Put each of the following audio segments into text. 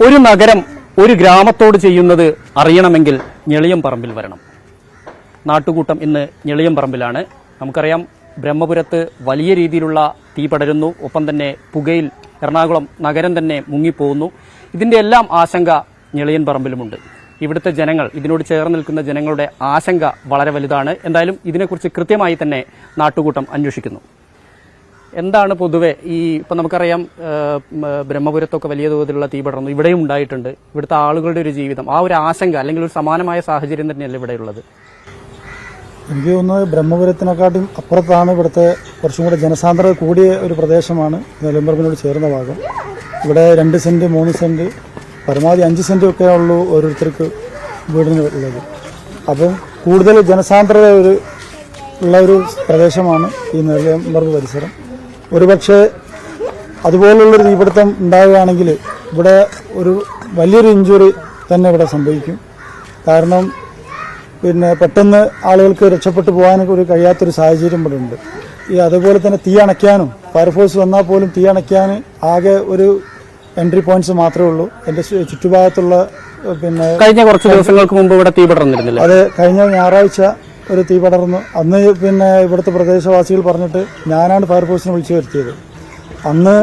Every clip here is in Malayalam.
ഒരു നഗരം ഒരു ഗ്രാമത്തോട് ചെയ്യുന്നത് അറിയണമെങ്കിൽ ഞെളിയംപറമ്പിൽ വരണം. നാട്ടുകൂട്ടം ഇന്ന് ഞെളിയംപറമ്പിലാണ്. നമുക്കറിയാം, ബ്രഹ്മപുരത്ത് വലിയ രീതിയിലുള്ള തീ പടരുന്നു. ഒപ്പം തന്നെ പുകയിൽ എറണാകുളം നഗരം തന്നെ മുങ്ങിപ്പോകുന്നു. ഇതിന്റെ എല്ലാം ആശങ്ക ഞെളിയൻപറമ്പിലുമുണ്ട്. ഇവിടുത്തെ ജനങ്ങൾ, ഇതിനോട് ചേർന്ന് നിൽക്കുന്ന ജനങ്ങളുടെ ആശങ്ക വളരെ വലുതാണ്. എന്തായാലും ഇതിനെക്കുറിച്ച് കൃത്യമായി തന്നെ നാട്ടുകൂട്ടം അന്വേഷിക്കുന്നു. എന്താണ് പൊതുവെ ഇപ്പം നമുക്കറിയാം, ബ്രഹ്മപുരത്തൊക്കെ വലിയ തോതിലുള്ള തീ പടർന്നു, ഇവിടെയും ഉണ്ടായിട്ടുണ്ട്. ഇവിടുത്തെ ആളുകളുടെ ഒരു ജീവിതം, ആ ഒരു ആശങ്ക അല്ലെങ്കിൽ ഒരു സമാനമായ സാഹചര്യം തന്നെയല്ല ഇവിടെയുള്ളത്? എനിക്ക് തോന്നുന്നത് ബ്രഹ്മപുരത്തിനെക്കാട്ടും അപ്പുറത്താണ് ഇവിടുത്തെ കുറച്ചും കൂടെ ജനസാന്ദ്രത കൂടിയ ഒരു പ്രദേശമാണ് ഞെളിയൻപറമ്പിനോട് ചേർന്ന ഭാഗം. ഇവിടെ 2 സെന്റ് 3 സെന്റ് പരമാവധി 5 സെന്റ് ഒക്കെ ഉള്ളൂ ഓരോരുത്തർക്ക് വീടിന് ഉള്ളത്. അപ്പം കൂടുതൽ ജനസാന്ദ്രത ഉള്ള ഒരു പ്രദേശമാണ് ഈ ഞെളിയൻപറമ്പ് പരിസരം. ഒരുപക്ഷെ അതുപോലുള്ളൊരു തീപിടുത്തം ഉണ്ടാവുകയാണെങ്കിൽ ഇവിടെ ഒരു വലിയൊരു ഇഞ്ചുറി തന്നെ ഇവിടെ സംഭവിക്കും. കാരണം പെട്ടെന്ന് ആളുകൾക്ക് രക്ഷപ്പെട്ടു പോകാനൊക്കെ കഴിയാത്തൊരു സാഹചര്യം ഇവിടെ ഉണ്ട്. അതുപോലെ തന്നെ തീ അണയ്ക്കാനും ഫയർഫോഴ്സ് വന്നാൽ പോലും തീ അണയ്ക്കാൻ ആകെ ഒരു എൻട്രി പോയിന്റ്സ് മാത്രമേ ഉള്ളൂ. എന്റെ ചുറ്റുഭാഗത്തുള്ള കഴിഞ്ഞ കുറച്ച് ദിവസങ്ങൾക്ക് മുമ്പ് ഇവിടെ തീ പടർന്നിരുന്നില്ല? അതെ, കഴിഞ്ഞ ഞായറാഴ്ച ഒരു തീ പടർന്നു. അന്ന് ഇവിടുത്തെ പ്രദേശവാസികൾ പറഞ്ഞിട്ട് ഞാനാണ് ഫയർഫോഴ്സിനെ വിളിച്ചു വരുത്തിയത്. അന്ന്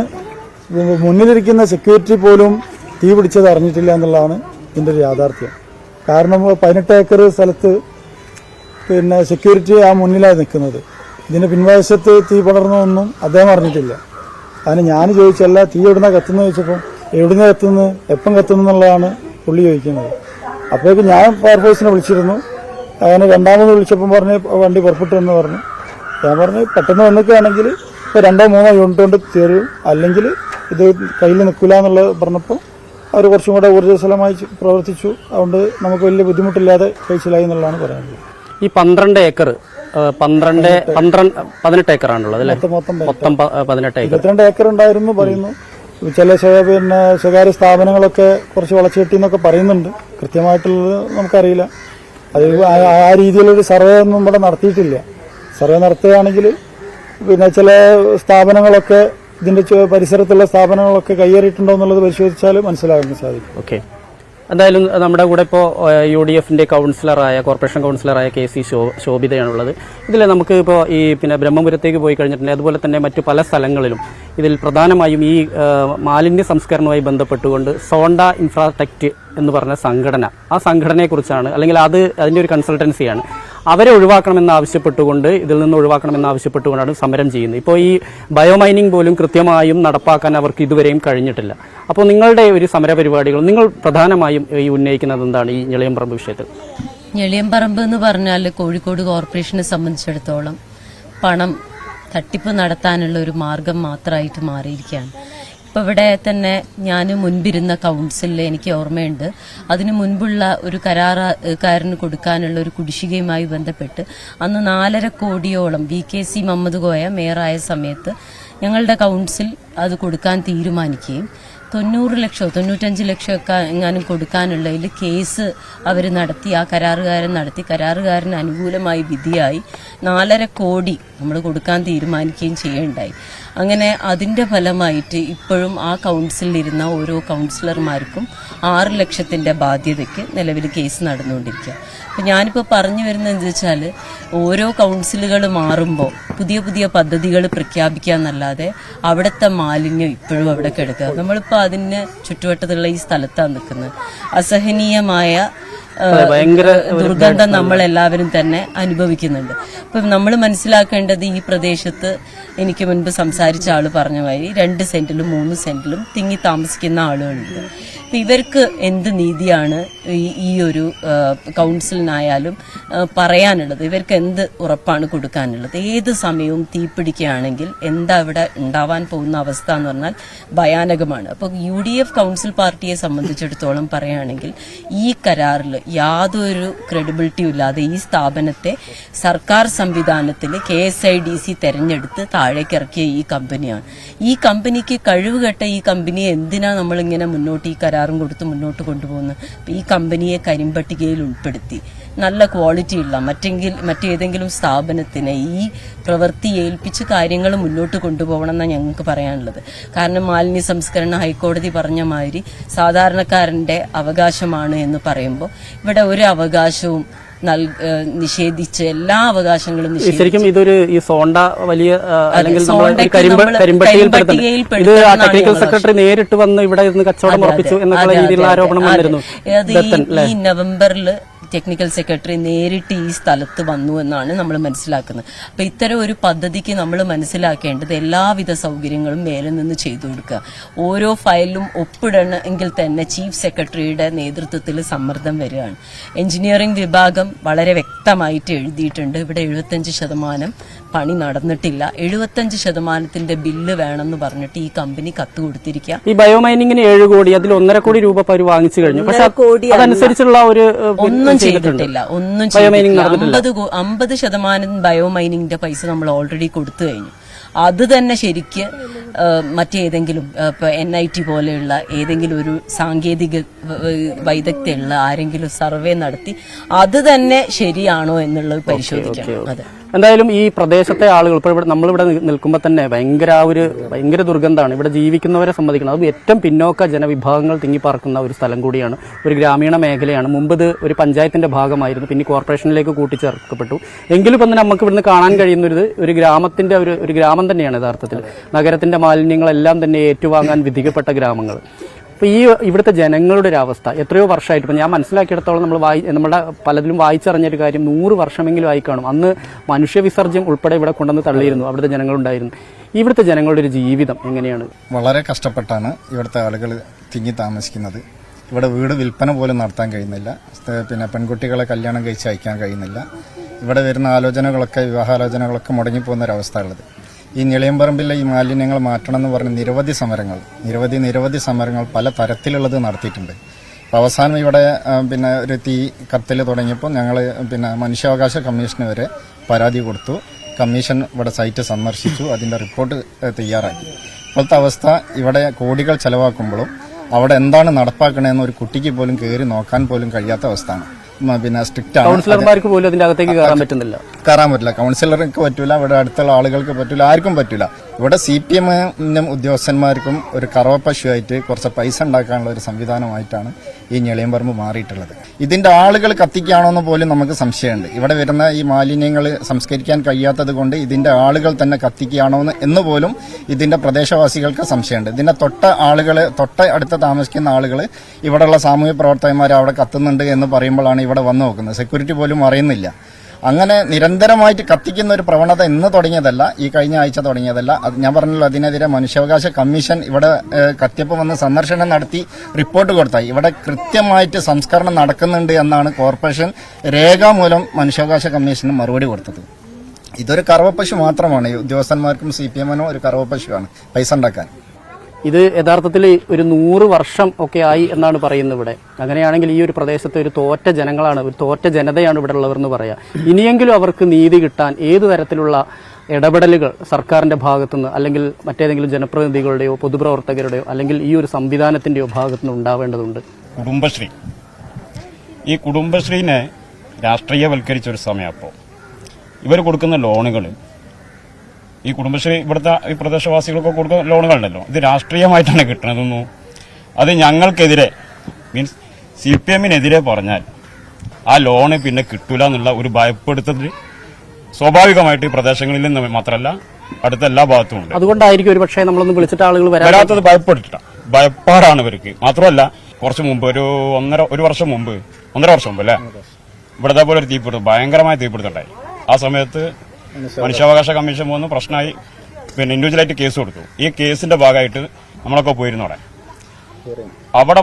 മുന്നിലിരിക്കുന്ന സെക്യൂരിറ്റി പോലും തീ പിടിച്ചത് അറിഞ്ഞിട്ടില്ല എന്നുള്ളതാണ് ഇതിന്റെ ഒരു യാഥാർത്ഥ്യം. കാരണം 18 ഏക്കർ സ്ഥലത്ത് സെക്യൂരിറ്റി ആ മുന്നിലാണ് നിൽക്കുന്നത്. ഇതിന് പിൻവശത്ത് തീ പടർന്നൊന്നും അദ്ദേഹം അറിഞ്ഞിട്ടില്ല. അതിന് ഞാൻ ചോദിച്ചല്ല, തീ എവിടുന്ന കത്തുന്നത് ചോദിച്ചപ്പോൾ എവിടുന്ന് കത്തുന്നു, എപ്പം കത്തുന്നു എന്നുള്ളതാണ് പുള്ളി ചോദിക്കുന്നത്. അപ്പോഴേക്കും ഞാൻ ഫയർഫോഴ്സിനെ വിളിച്ചിരുന്നു. അങ്ങനെ രണ്ടാമത് വിളിച്ചപ്പം പറഞ്ഞ് വണ്ടി പുറപ്പെട്ടു എന്ന് പറഞ്ഞു. ഞാൻ പറഞ്ഞു പെട്ടെന്ന് വന്നിക്കുകയാണെങ്കിൽ ഇപ്പോൾ 2-3 യൂണിറ്റ് കൊണ്ട് തീരും, അല്ലെങ്കിൽ ഇത് കയ്യിൽ നിൽക്കില്ല എന്നുള്ളത് പറഞ്ഞപ്പോൾ അവർ കുറച്ചും കൂടെ ഊർജ്ജസ്വലമായി പ്രവർത്തിച്ചു. അതുകൊണ്ട് നമുക്ക് വലിയ ബുദ്ധിമുട്ടില്ലാതെ കഴിച്ചിലായി എന്നുള്ളതാണ് പറയുന്നത്. ഈ 12 ഏക്കർ 18 ഏക്കറാണുള്ളത് അല്ലേ? മൊത്തം 18 ഏക്കർ. 22 ഏക്കർ ഉണ്ടായിരുന്നു പറയുന്നു. ചില സ്വകാര്യ സ്ഥാപനങ്ങളൊക്കെ കുറച്ച് വളച്ചുകെട്ടി എന്നൊക്കെ പറയുന്നുണ്ട്. കൃത്യമായിട്ടുള്ളത് നമുക്കറിയില്ല. അത് ആ രീതിയിലൊരു സർവേ ഒന്നും ഇവിടെ നടത്തിയിട്ടില്ല. സർവേ നടത്തുകയാണെങ്കിൽ ചില സ്ഥാപനങ്ങളൊക്കെ ഇതിന്റെ പരിസരത്തുള്ള സ്ഥാപനങ്ങളൊക്കെ കയ്യേറിയിട്ടുണ്ടോ എന്നുള്ളത് പരിശോധിച്ചാൽ മനസ്സിലാക്കാൻ സാധിക്കും. ഓക്കെ, എന്തായാലും നമ്മുടെ കൂടെ ഇപ്പോൾ UDFന്റെ കൗൺസിലറായ, കോർപ്പറേഷൻ കൗൺസിലറായ KC ശോഭിതയാണുള്ളത്. ഇതിൽ നമുക്ക് ഇപ്പോൾ ബ്രഹ്മപുരത്തേക്ക് പോയി കഴിഞ്ഞിട്ടുണ്ടെങ്കിൽ അതുപോലെ തന്നെ മറ്റു പല സ്ഥലങ്ങളിലും ഇതിൽ പ്രധാനമായും ഈ മാലിന്യ സംസ്കരണവുമായി ബന്ധപ്പെട്ടുകൊണ്ട് സോണ്ട ഇൻഫ്രാടെക്റ്റ് എന്ന് പറഞ്ഞ സംഘടന, ആ സംഘടനയെക്കുറിച്ചാണ്, അല്ലെങ്കിൽ അതിന്റെ ഒരു കൺസൾട്ടൻസിയാണ്. അവരെ ഒഴിവാക്കണമെന്നാവശ്യപ്പെട്ടുകൊണ്ട്, ഇതിൽ നിന്ന് ഒഴിവാക്കണമെന്നാവശ്യപ്പെട്ടുകൊണ്ടാണ് സമരം ചെയ്യുന്നത്. ഇപ്പോൾ ഈ ബയോമൈനിങ് പോലും കൃത്യമായും നടപ്പാക്കാൻ അവർക്ക് ഇതുവരെയും കഴിഞ്ഞിട്ടില്ല. അപ്പോൾ നിങ്ങളുടെ ഒരു സമര പരിപാടികൾ നിങ്ങൾ പ്രധാനമായും ഈ ഉന്നയിക്കുന്നത് എന്താണ് ഈ ഞെളിയൻപറമ്പ് വിഷയത്തിൽ? ഞെളിയൻപറമ്പ് എന്ന് പറഞ്ഞാൽ കോഴിക്കോട് കോർപ്പറേഷനെ സംബന്ധിച്ചിടത്തോളം പണം തട്ടിപ്പ് നടത്താനുള്ള ഒരു മാർഗം മാത്രമായിട്ട് മാറിയിരിക്കുകയാണ്. ഇപ്പം ഇവിടെ തന്നെ ഞാൻ മുൻപിരുന്ന കൗൺസിലിൽ എനിക്ക് ഓർമ്മയുണ്ട്, അതിനു മുൻപുള്ള ഒരു കരാറുകാരന് കൊടുക്കാനുള്ള ഒരു കുടിശ്ശികയുമായി ബന്ധപ്പെട്ട് അന്ന് 4.5 കോടിയോളം VKC മുഹമ്മദ് കോയ മേയറായ സമയത്ത് ഞങ്ങളുടെ കൗൺസിൽ അത് കൊടുക്കാൻ തീരുമാനിക്കുകയും 90 ലക്ഷമോ 95 ലക്ഷമോ ഒക്കെ എങ്ങാനും കൊടുക്കാനുള്ളതിൽ കേസ് അവർ നടത്തി, ആ കരാറുകാരൻ നടത്തി. കരാറുകാരന് അനുകൂലമായി വിധിയായി 4.5 കോടി നമ്മൾ കൊടുക്കാൻ തീരുമാനിക്കുകയും ചെയ്യുകയുണ്ടായി. അങ്ങനെ അതിന്റെ ഫലമായിട്ട് ഇപ്പോഴും ആ കൗൺസിലിരുന്ന ഓരോ കൗൺസിലർമാർക്കും 6 ലക്ഷത്തിന്റെ ബാധ്യതയ്ക്ക് നിലവിൽ കേസ് നടന്നുകൊണ്ടിരിക്കുക. അപ്പം ഞാനിപ്പോൾ പറഞ്ഞു വരുന്നത് എന്താ വെച്ചാൽ, ഓരോ കൗൺസിലുകൾ മാറുമ്പോൾ പുതിയ പുതിയ പദ്ധതികൾ പ്രഖ്യാപിക്കുക എന്നല്ലാതെ അവിടുത്തെ മാലിന്യം ഇപ്പോഴും അവിടെ കിടക്കുക. നമ്മളിപ്പോൾ അതിന് ചുറ്റുവട്ടത്തുള്ള ഈ സ്ഥലത്താണ് നിൽക്കുന്നത്. അസഹനീയമായ ദുർഗന്ധം നമ്മളെല്ലാവരും തന്നെ അനുഭവിക്കുന്നുണ്ട്. അപ്പം നമ്മൾ മനസ്സിലാക്കേണ്ടത്, ഈ പ്രദേശത്ത് എനിക്ക് മുൻപ് സംസാരിച്ച ആള് പറഞ്ഞ മാതിരി 2 സെന്റിലും 3 സെന്റിലും തിങ്ങി താമസിക്കുന്ന ആളുകളുണ്ട്. അപ്പം ഇവർക്ക് എന്ത് നീതിയാണ് ഈ ഒരു കൗൺസിലിനായാലും പറയാനുള്ളത്? ഇവർക്ക് എന്ത് ഉറപ്പാണ് കൊടുക്കാനുള്ളത്? ഏത് സമയവും തീപിടിക്കുകയാണെങ്കിൽ എന്താ ഇവിടെ ഉണ്ടാവാൻ പോകുന്ന അവസ്ഥ എന്ന് പറഞ്ഞാൽ ഭയാനകമാണ്. അപ്പോൾ UDF കൗൺസിൽ പാർട്ടിയെ സംബന്ധിച്ചിടത്തോളം പറയുകയാണെങ്കിൽ ഈ കരാറിൽ യാതൊരു ക്രെഡിബിലിറ്റിയും ഇല്ലാതെ ഈ സ്ഥാപനത്തെ സർക്കാർ സംവിധാനത്തിൽ KSIDC തെരഞ്ഞെടുത്ത് താഴേക്കിറക്കിയ ഈ കമ്പനിയാണ്. ഈ കമ്പനിക്ക് കഴിവുകെട്ട ഈ കമ്പനിയെ എന്തിനാ നമ്മളിങ്ങനെ മുന്നോട്ട് ഈ കരാറും കൊടുത്ത് മുന്നോട്ട് കൊണ്ടുപോകുന്നത്? ഈ കമ്പനിയെ കരിമ്പട്ടികയിൽ ഉൾപ്പെടുത്തി നല്ല ക്വാളിറ്റി ഉള്ള മറ്റേതെങ്കിലും സ്ഥാപനത്തിനെ ഈ പ്രവൃത്തി ഏൽപ്പിച്ച് കാര്യങ്ങൾ മുന്നോട്ട് കൊണ്ടുപോകണം എന്നാണ് ഞങ്ങൾക്ക് പറയാനുള്ളത്. കാരണം മാലിന്യ സംസ്കരണ ഹൈക്കോടതി പറഞ്ഞ മാതിരി സാധാരണക്കാരന്റെ അവകാശമാണ് എന്ന് പറയുമ്പോൾ ഇവിടെ ഒരു അവകാശവും നിഷേധിച്ച് എല്ലാ അവകാശങ്ങളും ശരിക്കും ഇതൊരു ഈ സോണ്ട വലിയ അല്ലെങ്കിൽ കരിമ്പട്ടിയിൽ ഇത് ടെക്നിക്കൽ സെക്രട്ടറി നേരിട്ട് വന്ന് ഇവിടെ ഇരുന്ന് കച്ചവടം ഉറപ്പിച്ചു എന്നുള്ള രീതിയിലുള്ള ആരോപണം വന്നിരുന്നു. ഈ നവംബറിൽ ടെക്നിക്കൽ സെക്രട്ടറി നേരിട്ട് ഈ സ്ഥലത്ത് വന്നു എന്നാണ് നമ്മൾ മനസ്സിലാക്കുന്നത്. അപ്പൊ ഇത്തരം ഒരു പദ്ധതിക്ക് നമ്മൾ മനസ്സിലാക്കേണ്ടത് എല്ലാവിധ സൗകര്യങ്ങളും മേലെ നിന്ന് ചെയ്തു കൊടുക്കുക. ഓരോ ഫയലിലും ഒപ്പിടണമെങ്കിൽ തന്നെ ചീഫ് സെക്രട്ടറിയുടെ നേതൃത്വത്തിൽ സമ്മർദ്ദം വരികയാണ്. എഞ്ചിനീയറിംഗ് വിഭാഗം വളരെ വ്യക്തമായിട്ട് എഴുതിയിട്ടുണ്ട്, ഇവിടെ 75% പണി നടന്നിട്ടില്ല, 75% ബില്ല് വേണമെന്ന് പറഞ്ഞിട്ട് ഈ കമ്പനി കത്ത് കൊടുത്തിരിക്കുക. ഈ ബയോമൈനിങ്ങിന് 7 കോടി, അതിൽ 1.5 കോടി രൂപ അവർ വാങ്ങിച്ചു കഴിഞ്ഞു. പക്ഷെ അതനുസരിച്ചുള്ള ഒരു ഒന്നും ചെയ്തിട്ടില്ല, ഒന്നും ചെയ്തിട്ടില്ല. 50% ബയോമൈനിങ്ങിന്റെ പൈസ നമ്മൾ ഓൾറെഡി കൊടുത്തു കഴിഞ്ഞു. അത് തന്നെ ശരിക്ക് മറ്റേതെങ്കിലും ഇപ്പൊ NIT പോലെയുള്ള ഏതെങ്കിലും ഒരു സാങ്കേതിക വൈദഗ്ധ്യമുള്ള ആരെങ്കിലും സർവേ നടത്തി അത് തന്നെ ശരിയാണോ എന്നുള്ളത് പരിശോധിക്കണം. അതെ, എന്തായാലും ഈ പ്രദേശത്തെ ആളുകൾ ഇപ്പോൾ ഇവിടെ നമ്മളിവിടെ നിൽക്കുമ്പോൾ തന്നെ ഭയങ്കര ദുർഗന്ധമാണ്. ഇവിടെ ജീവിക്കുന്നവരെ സംബന്ധിക്കുന്നത്. അത് ഏറ്റവും പിന്നോക്ക ജനവിഭാഗങ്ങൾ തിങ്ങിപ്പാർക്കുന്ന ഒരു സ്ഥലം കൂടിയാണ്, ഒരു ഗ്രാമീണ മേഖലയാണ്. മുമ്പ് ഇത് ഒരു പഞ്ചായത്തിന്റെ ഭാഗമായിരുന്നു, പിന്നെ കോർപ്പറേഷനിലേക്ക് കൂട്ടിച്ചേർക്കപ്പെട്ടു. എങ്കിലും ഇപ്പം നമുക്ക് ഇവിടുന്ന് കാണാൻ കഴിയുന്നത് ഒരു ഗ്രാമത്തിന്റെ ഒരു ഗ്രാമം തന്നെയാണ് യഥാർത്ഥത്തിൽ. നഗരത്തിന്റെ മാലിന്യങ്ങളെല്ലാം തന്നെ ഏറ്റുവാങ്ങാൻ വിധിക്കപ്പെട്ട ഗ്രാമങ്ങൾ. അപ്പോൾ ഇവിടുത്തെ ജനങ്ങളുടെ ഒരു അവസ്ഥ എത്രയോ വർഷമായിട്ട് ഇപ്പം ഞാൻ മനസ്സിലാക്കിയിടത്തോളം നമ്മുടെ പലതിലും വായിച്ചറിഞ്ഞൊരു കാര്യം 100 വർഷമെങ്കിലും ആയി കാണും. അന്ന് മനുഷ്യവിസർജ്യം ഉൾപ്പെടെ ഇവിടെ കൊണ്ടുവന്ന് തള്ളിയിരുന്നു, അവിടുത്തെ ജനങ്ങളുണ്ടായിരുന്നു. ഇവിടുത്തെ ജനങ്ങളുടെ ഒരു ജീവിതം എങ്ങനെയാണ്? വളരെ കഷ്ടപ്പെട്ടാണ് ഇവിടുത്തെ ആളുകൾ തിങ്ങി താമസിക്കുന്നത്. ഇവിടെ വീട് വിൽപ്പന പോലും നടത്താൻ കഴിയുന്നില്ല. പിന്നെ പെൺകുട്ടികളെ കല്യാണം കഴിച്ച് അയക്കാൻ കഴിയുന്നില്ല. ഇവിടെ വരുന്ന ആലോചനകളൊക്കെ, വിവാഹാലോചനകളൊക്കെ മുടങ്ങിപ്പോകുന്ന ഒരവസ്ഥ ഉള്ളത്. ഈ ഞെളിയമ്പറമ്പിലെ ഈ മാലിന്യങ്ങൾ മാറ്റണം എന്ന് പറഞ്ഞ് നിരവധി സമരങ്ങൾ പല തരത്തിലുള്ളത് നടത്തിയിട്ടുണ്ട്. അപ്പോൾ അവസാനം ഇവിടെ പിന്നെ ഒരു തീ കത്തിൽ തുടങ്ങിയപ്പോൾ ഞങ്ങൾ പിന്നെ മനുഷ്യാവകാശ കമ്മീഷന് വരെ പരാതി കൊടുത്തു. കമ്മീഷൻ ഇവിടെ സൈറ്റ് സന്ദർശിച്ചു, അതിൻ്റെ റിപ്പോർട്ട് തയ്യാറാക്കി. ഇപ്പോഴത്തെ അവസ്ഥ ഇവിടെ കോടികൾ ചെലവാക്കുമ്പോഴും അവിടെ എന്താണ് നടപ്പാക്കണമെന്ന് ഒരു കുട്ടിക്ക് പോലും കയറി നോക്കാൻ പോലും കഴിയാത്ത അവസ്ഥയാണ്. പിന്നെ സ്ട്രിക്റ്റ് ആണ്. കൗൺസിലർമാർക്ക് പോലും അതിന്റെ അകത്തേക്ക് കയറാൻ പറ്റുന്നില്ല. കൗൺസിലർക്ക് പറ്റൂല, ഇവിടെ അടുത്തുള്ള ആളുകൾക്ക് പറ്റൂല, ആർക്കും പറ്റൂല. ഇവിടെ CPM ഉദ്യോഗസ്ഥന്മാർക്കും ഒരു കറവപ്പശുവായിട്ട് കുറച്ച് പൈസ ഉണ്ടാക്കാനുള്ള ഒരു സംവിധാനമായിട്ടാണ് ഈ ഞെളിയമ്പറമ്പ് മാറിയിട്ടുള്ളത്. ഇതിന്റെ ആളുകൾ കത്തിക്കുകയാണോന്ന് പോലും നമുക്ക് സംശയമുണ്ട്. ഇവിടെ വരുന്ന ഈ മാലിന്യങ്ങൾ സംസ്കരിക്കാൻ കഴിയാത്തത് കൊണ്ട് ഇതിന്റെ ആളുകൾ തന്നെ കത്തിക്കുകയാണോന്ന് എന്ന് പോലും ഇതിന്റെ പ്രദേശവാസികൾക്ക് സംശയമുണ്ട്. ഇതിന്റെ തൊട്ട അടുത്ത് താമസിക്കുന്ന ആളുകൾ ഇവിടെയുള്ള സാമൂഹ്യ പ്രവർത്തകന്മാർ അവിടെ കത്തുന്നുണ്ട് എന്ന് പറയുമ്പോഴാണ് ഇവിടെ വന്നു നോക്കുന്നത്. സെക്യൂരിറ്റി പോലും അറിയുന്നില്ല. അങ്ങനെ നിരന്തരമായിട്ട് കത്തിക്കുന്ന ഒരു പ്രവണത ഇന്ന് തുടങ്ങിയതല്ല, ഈ കഴിഞ്ഞ ആഴ്ച തുടങ്ങിയതല്ല. അത് ഞാൻ പറഞ്ഞല്ലോ, അതിനെതിരെ മനുഷ്യാവകാശ കമ്മീഷൻ ഇവിടെ കത്തിയപ്പോൾ വന്ന് സന്ദർശനം നടത്തി റിപ്പോർട്ട് കൊടുത്തായി. ഇവിടെ കൃത്യമായിട്ട് സംസ്കരണം നടക്കുന്നുണ്ട് എന്നാണ് കോർപ്പറേഷൻ രേഖാമൂലം മനുഷ്യാവകാശ കമ്മീഷന് മറുപടി കൊടുത്തത്. ഇതൊരു കറവപ്പശു മാത്രമാണ്. ഉദ്യോഗസ്ഥന്മാർക്കും CPM-നും ഒരു കറവപ്പശുവാണ് പൈസ ഉണ്ടാക്കാൻ. ഇത് യഥാർത്ഥത്തിൽ ഒരു 100 വർഷം ഒക്കെ ആയി എന്നാണ് പറയുന്നത് ഇവിടെ. അങ്ങനെയാണെങ്കിൽ ഈ ഒരു പ്രദേശത്തെ ഒരു തോറ്റ ജനങ്ങളാണ്, ഒരു തോറ്റ ജനതയാണ് ഇവിടെ ഉള്ളവരെന്ന് പറയാം. ഇനിയെങ്കിലും അവർക്ക് നീതി കിട്ടാൻ ഏതു തരത്തിലുള്ള ഇടപെടലുകൾ സർക്കാരിന്റെ ഭാഗത്തുനിന്ന് അല്ലെങ്കിൽ മറ്റേതെങ്കിലും ജനപ്രതിനിധികളുടെയോ പൊതുപ്രവർത്തകരുടെയോ അല്ലെങ്കിൽ ഈ ഒരു സംവിധാനത്തിന്റെയോ ഭാഗത്തുനിന്ന് ഉണ്ടാവേണ്ടതുണ്ട്. ഈ കുടുംബശ്രീനെ രാഷ്ട്രീയവൽക്കരിച്ച ഒരു സമയം. അപ്പോൾ ഇവർ കൊടുക്കുന്ന ലോണുകൾ, ഈ കുടുംബശ്രീ ഇവിടുത്തെ ഈ പ്രദേശവാസികൾക്ക് കൊടുക്കുന്ന ലോണുകളുണ്ടല്ലോ, ഇത് രാഷ്ട്രീയമായിട്ടാണ് കിട്ടുന്നതെന്നു അത് ഞങ്ങൾക്കെതിരെ മീൻസ് CPM-നെതിരെ പറഞ്ഞാൽ ആ ലോണ് പിന്നെ കിട്ടൂല എന്നുള്ള ഒരു ഭയപ്പെടുത്തൽ സ്വാഭാവികമായിട്ട് ഈ പ്രദേശങ്ങളിൽ നിന്ന് മാത്രമല്ല അടുത്ത എല്ലാ ഭാഗത്തും ഉണ്ട്. അതുകൊണ്ടായിരിക്കും ഒരു പക്ഷേ നമ്മളൊന്ന് വിളിച്ചിട്ട് ആളുകൾ വരാത്തത് ഭയപ്പാടാണ് ഇവർക്ക്. മാത്രമല്ല കുറച്ച് മുമ്പ് ഒരു വർഷം മുമ്പ് അല്ലേ ഇവിടത്തെ പോലെ ഒരു തീപിടുത്തം, ഭയങ്കരമായ തീപിടുത്തമുണ്ടായി. ആ സമയത്ത് മനുഷ്യാവകാശ കമ്മീഷൻ വന്ന് പ്രശ്നമായി, പിന്നെ ഇൻഡിവിജ്വലായിട്ട് കേസ് കൊടുത്തു. ഈ കേസിന്റെ ഭാഗമായിട്ട് നമ്മളൊക്കെ പോയിരുന്നു. അവിടെ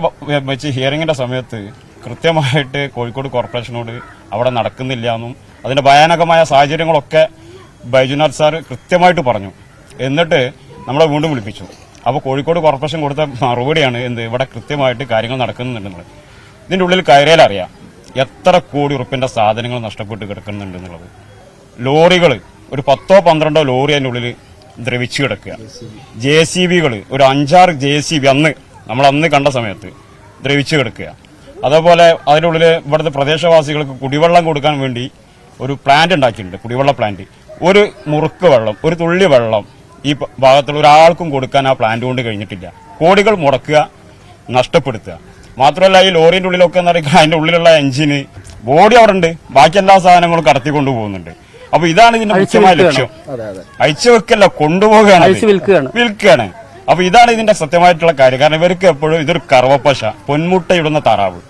വെച്ച് ഹിയറിംഗിന്റെ സമയത്ത് കൃത്യമായിട്ട് കോഴിക്കോട് കോർപ്പറേഷനോട് അവിടെ നടക്കുന്നില്ല എന്നും അതിന്റെ ഭയാനകമായ സാഹചര്യങ്ങളൊക്കെ ബൈജുനാഥ് സാർ കൃത്യമായിട്ട് പറഞ്ഞു. എന്നിട്ട് നമ്മളെ വീണ്ടും വിളിപ്പിച്ചു. അപ്പോൾ കോഴിക്കോട് കോർപ്പറേഷൻ കൊടുത്ത മറുപടിയാണ് ഇവിടെ കൃത്യമായിട്ട് കാര്യങ്ങൾ നടക്കുന്നുണ്ടെന്നുള്ളത്. ഇതിന്റെ ഉള്ളിൽ കയറിയാലറിയാം എത്ര കോടി ഉറുപ്പിന്റെ സാധനങ്ങൾ നഷ്ടപ്പെട്ട് കിടക്കുന്നുണ്ടെന്നുള്ളത്. ലോറികൾ ഒരു 10-12 ലോറി അതിൻ്റെ ഉള്ളിൽ ദ്രവിച്ചു കിടക്കുക. JCB-കൾ ഒരു 5-6 JCB അന്ന് കണ്ട സമയത്ത് ദ്രവിച്ചു കിടക്കുക. അതേപോലെ അതിനുള്ളിൽ ഇവിടുത്തെ പ്രദേശവാസികൾക്ക് കുടിവെള്ളം കൊടുക്കാൻ വേണ്ടി ഒരു പ്ലാന്റ് ഉണ്ടാക്കിയിട്ടുണ്ട്, കുടിവെള്ള പ്ലാന്റ്. ഒരു മുറുക്ക് വെള്ളം, ഒരു തുള്ളി വെള്ളം ഈ ഭാഗത്തുള്ള ഒരാൾക്കും കൊടുക്കാൻ ആ പ്ലാന്റ് കൊണ്ട് കഴിഞ്ഞിട്ടില്ല. കോടികൾ മുടക്കുക, നഷ്ടപ്പെടുത്തുക. മാത്രമല്ല ഈ ലോറിന്റെ ഉള്ളിലൊക്കെ എന്ന് പറയുക അതിന്റെ ഉള്ളിലുള്ള എഞ്ചിന്, ബോഡി അവിടെ ഉണ്ട്, ബാക്കി എല്ലാ സാധനങ്ങളും കടത്തിക്കൊണ്ടു പോകുന്നുണ്ട്. അപ്പൊ ഇതാണ് ഇതിന്റെ മുഖ്യമായ ലക്ഷ്യം. അയച്ചു വെക്കല്ല, കൊണ്ടുപോകുകയാണ്, വിൽക്കുകയാണ്. അപ്പൊ ഇതാണ് ഇതിന്റെ സത്യമായിട്ടുള്ള കാര്യം. കാരണം ഇവർക്ക് എപ്പോഴും ഇതൊരു കറവപ്പശ, പൊന്മുട്ടയിടുന്ന താറാവ്.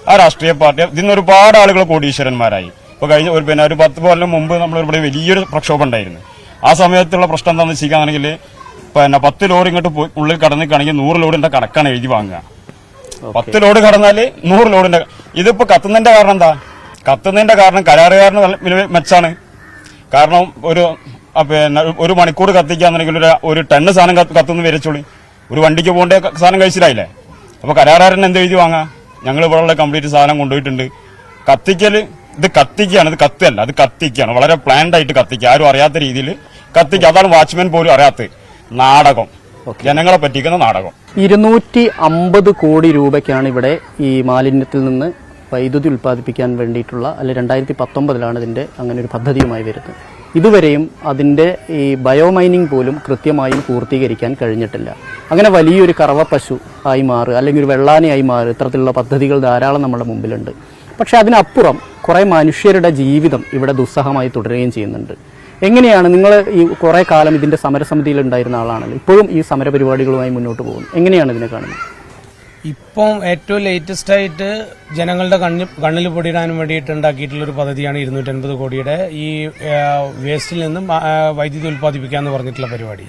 ആ രാഷ്ട്രീയ പാർട്ടി ഇതിന് ഒരുപാട് ആളുകൾ കോടീശ്വരന്മാരായി. ഇപ്പൊ കഴിഞ്ഞ ഒരു 10 കൊല്ലം മുമ്പ് നമ്മൾ ഇവിടെ വലിയൊരു പ്രക്ഷോഭം ഉണ്ടായിരുന്നു. ആ സമയത്തുള്ള പ്രശ്നം എന്താണെന്ന് വെച്ചിരിക്കുകയാണെങ്കിൽ 10 ലോഡ് ഇങ്ങോട്ട് ഉള്ളിൽ കടന്നിക്കുകയാണെങ്കിൽ 100 ലോഡിന്റെ കണക്കാണ് എഴുതി വാങ്ങുക. 10 ലോഡ് കടന്നാല് 100 ലോഡിന്റെ. ഇതിപ്പോ കത്തുന്നതിന്റെ കാരണം എന്താ? കത്തുന്നതിന്റെ കാരണം കരാറുകാരന് മെച്ചാണ്. കാരണം ഒരു മണിക്കൂർ കത്തിക്കാന്നുണ്ടെങ്കിൽ ഒരു ടണ്ണ് സാധനം കത്തുന്ന വിരച്ചോളി. ഒരു വണ്ടിക്ക് പോകേണ്ട സാധനം കഴിച്ചില്ലായില്ലേ? അപ്പൊ കരാറുകാരൻ എന്ത് എഴുതി വാങ്ങാം? ഞങ്ങൾ ഇവിടെയുള്ള കംപ്ലീറ്റ് സാധനം കൊണ്ടുപോയിട്ടുണ്ട്. കത്തിക്കല് ഇത് കത്തിക്കുകയാണ്, ഇത് കത്തല്ല, അത് കത്തിക്കുകയാണ്. വളരെ പ്ലാൻഡ് ആയിട്ട് കത്തിക്കുക, ആരും അറിയാത്ത രീതിയിൽ കത്തിക്കുക. അതാണ് വാച്ച്മാൻ പോലും അറിയാത്തത്. നാടകം, ജനങ്ങളെ പറ്റിക്കുന്ന നാടകം. 250 കോടി രൂപയ്ക്കാണ് ഇവിടെ ഈ മാലിന്യത്തിൽ നിന്ന് വൈദ്യുതി ഉൽപ്പാദിപ്പിക്കാൻ വേണ്ടിയിട്ടുള്ള, അല്ലെ 2019 ഇതിന്റെ അങ്ങനെ ഒരു പദ്ധതിയുമായി വരുന്നത്. ഇതുവരെയും അതിന്റെ ഈ ബയോമൈനിങ് പോലും കൃത്യമായും പൂർത്തീകരിക്കാൻ കഴിഞ്ഞിട്ടില്ല. അങ്ങനെ വലിയൊരു കറവ പശു ആയി മാറുക, അല്ലെങ്കിൽ ഒരു വെള്ളാനയായി മാറുക, ഇത്തരത്തിലുള്ള പദ്ധതികൾ ധാരാളം നമ്മുടെ മുമ്പിലുണ്ട്. പക്ഷെ അതിനപ്പുറം കുറെ മനുഷ്യരുടെ ജീവിതം ഇവിടെ ദുസ്സഹമായി തുടരുകയും ചെയ്യുന്നുണ്ട്. എങ്ങനെയാണ് നിങ്ങൾ ഈ കുറെ കാലം ഇതിന്റെ സമരസമിതിയിൽ ഉണ്ടായിരുന്ന ആളാണല്ലോ, ഇപ്പോഴും ഈ സമരപരിപാടികളുമായി മുന്നോട്ട് പോകുന്നു, എങ്ങനെയാണ് ഇതിനെ കാണുന്നത്? ഇപ്പം ഏറ്റവും ലേറ്റസ്റ്റ് ആയിട്ട് ജനങ്ങളുടെ കണ്ണിൽ പൊടിയിടാനും വേണ്ടിയിട്ട് ഉണ്ടാക്കിയിട്ടുള്ള ഒരു പദ്ധതിയാണ് 250 കോടിയുടെ ഈ വേസ്റ്റിൽ നിന്നും വൈദ്യുതി ഉൽപ്പാദിപ്പിക്കുക എന്ന് പറഞ്ഞിട്ടുള്ള പരിപാടി.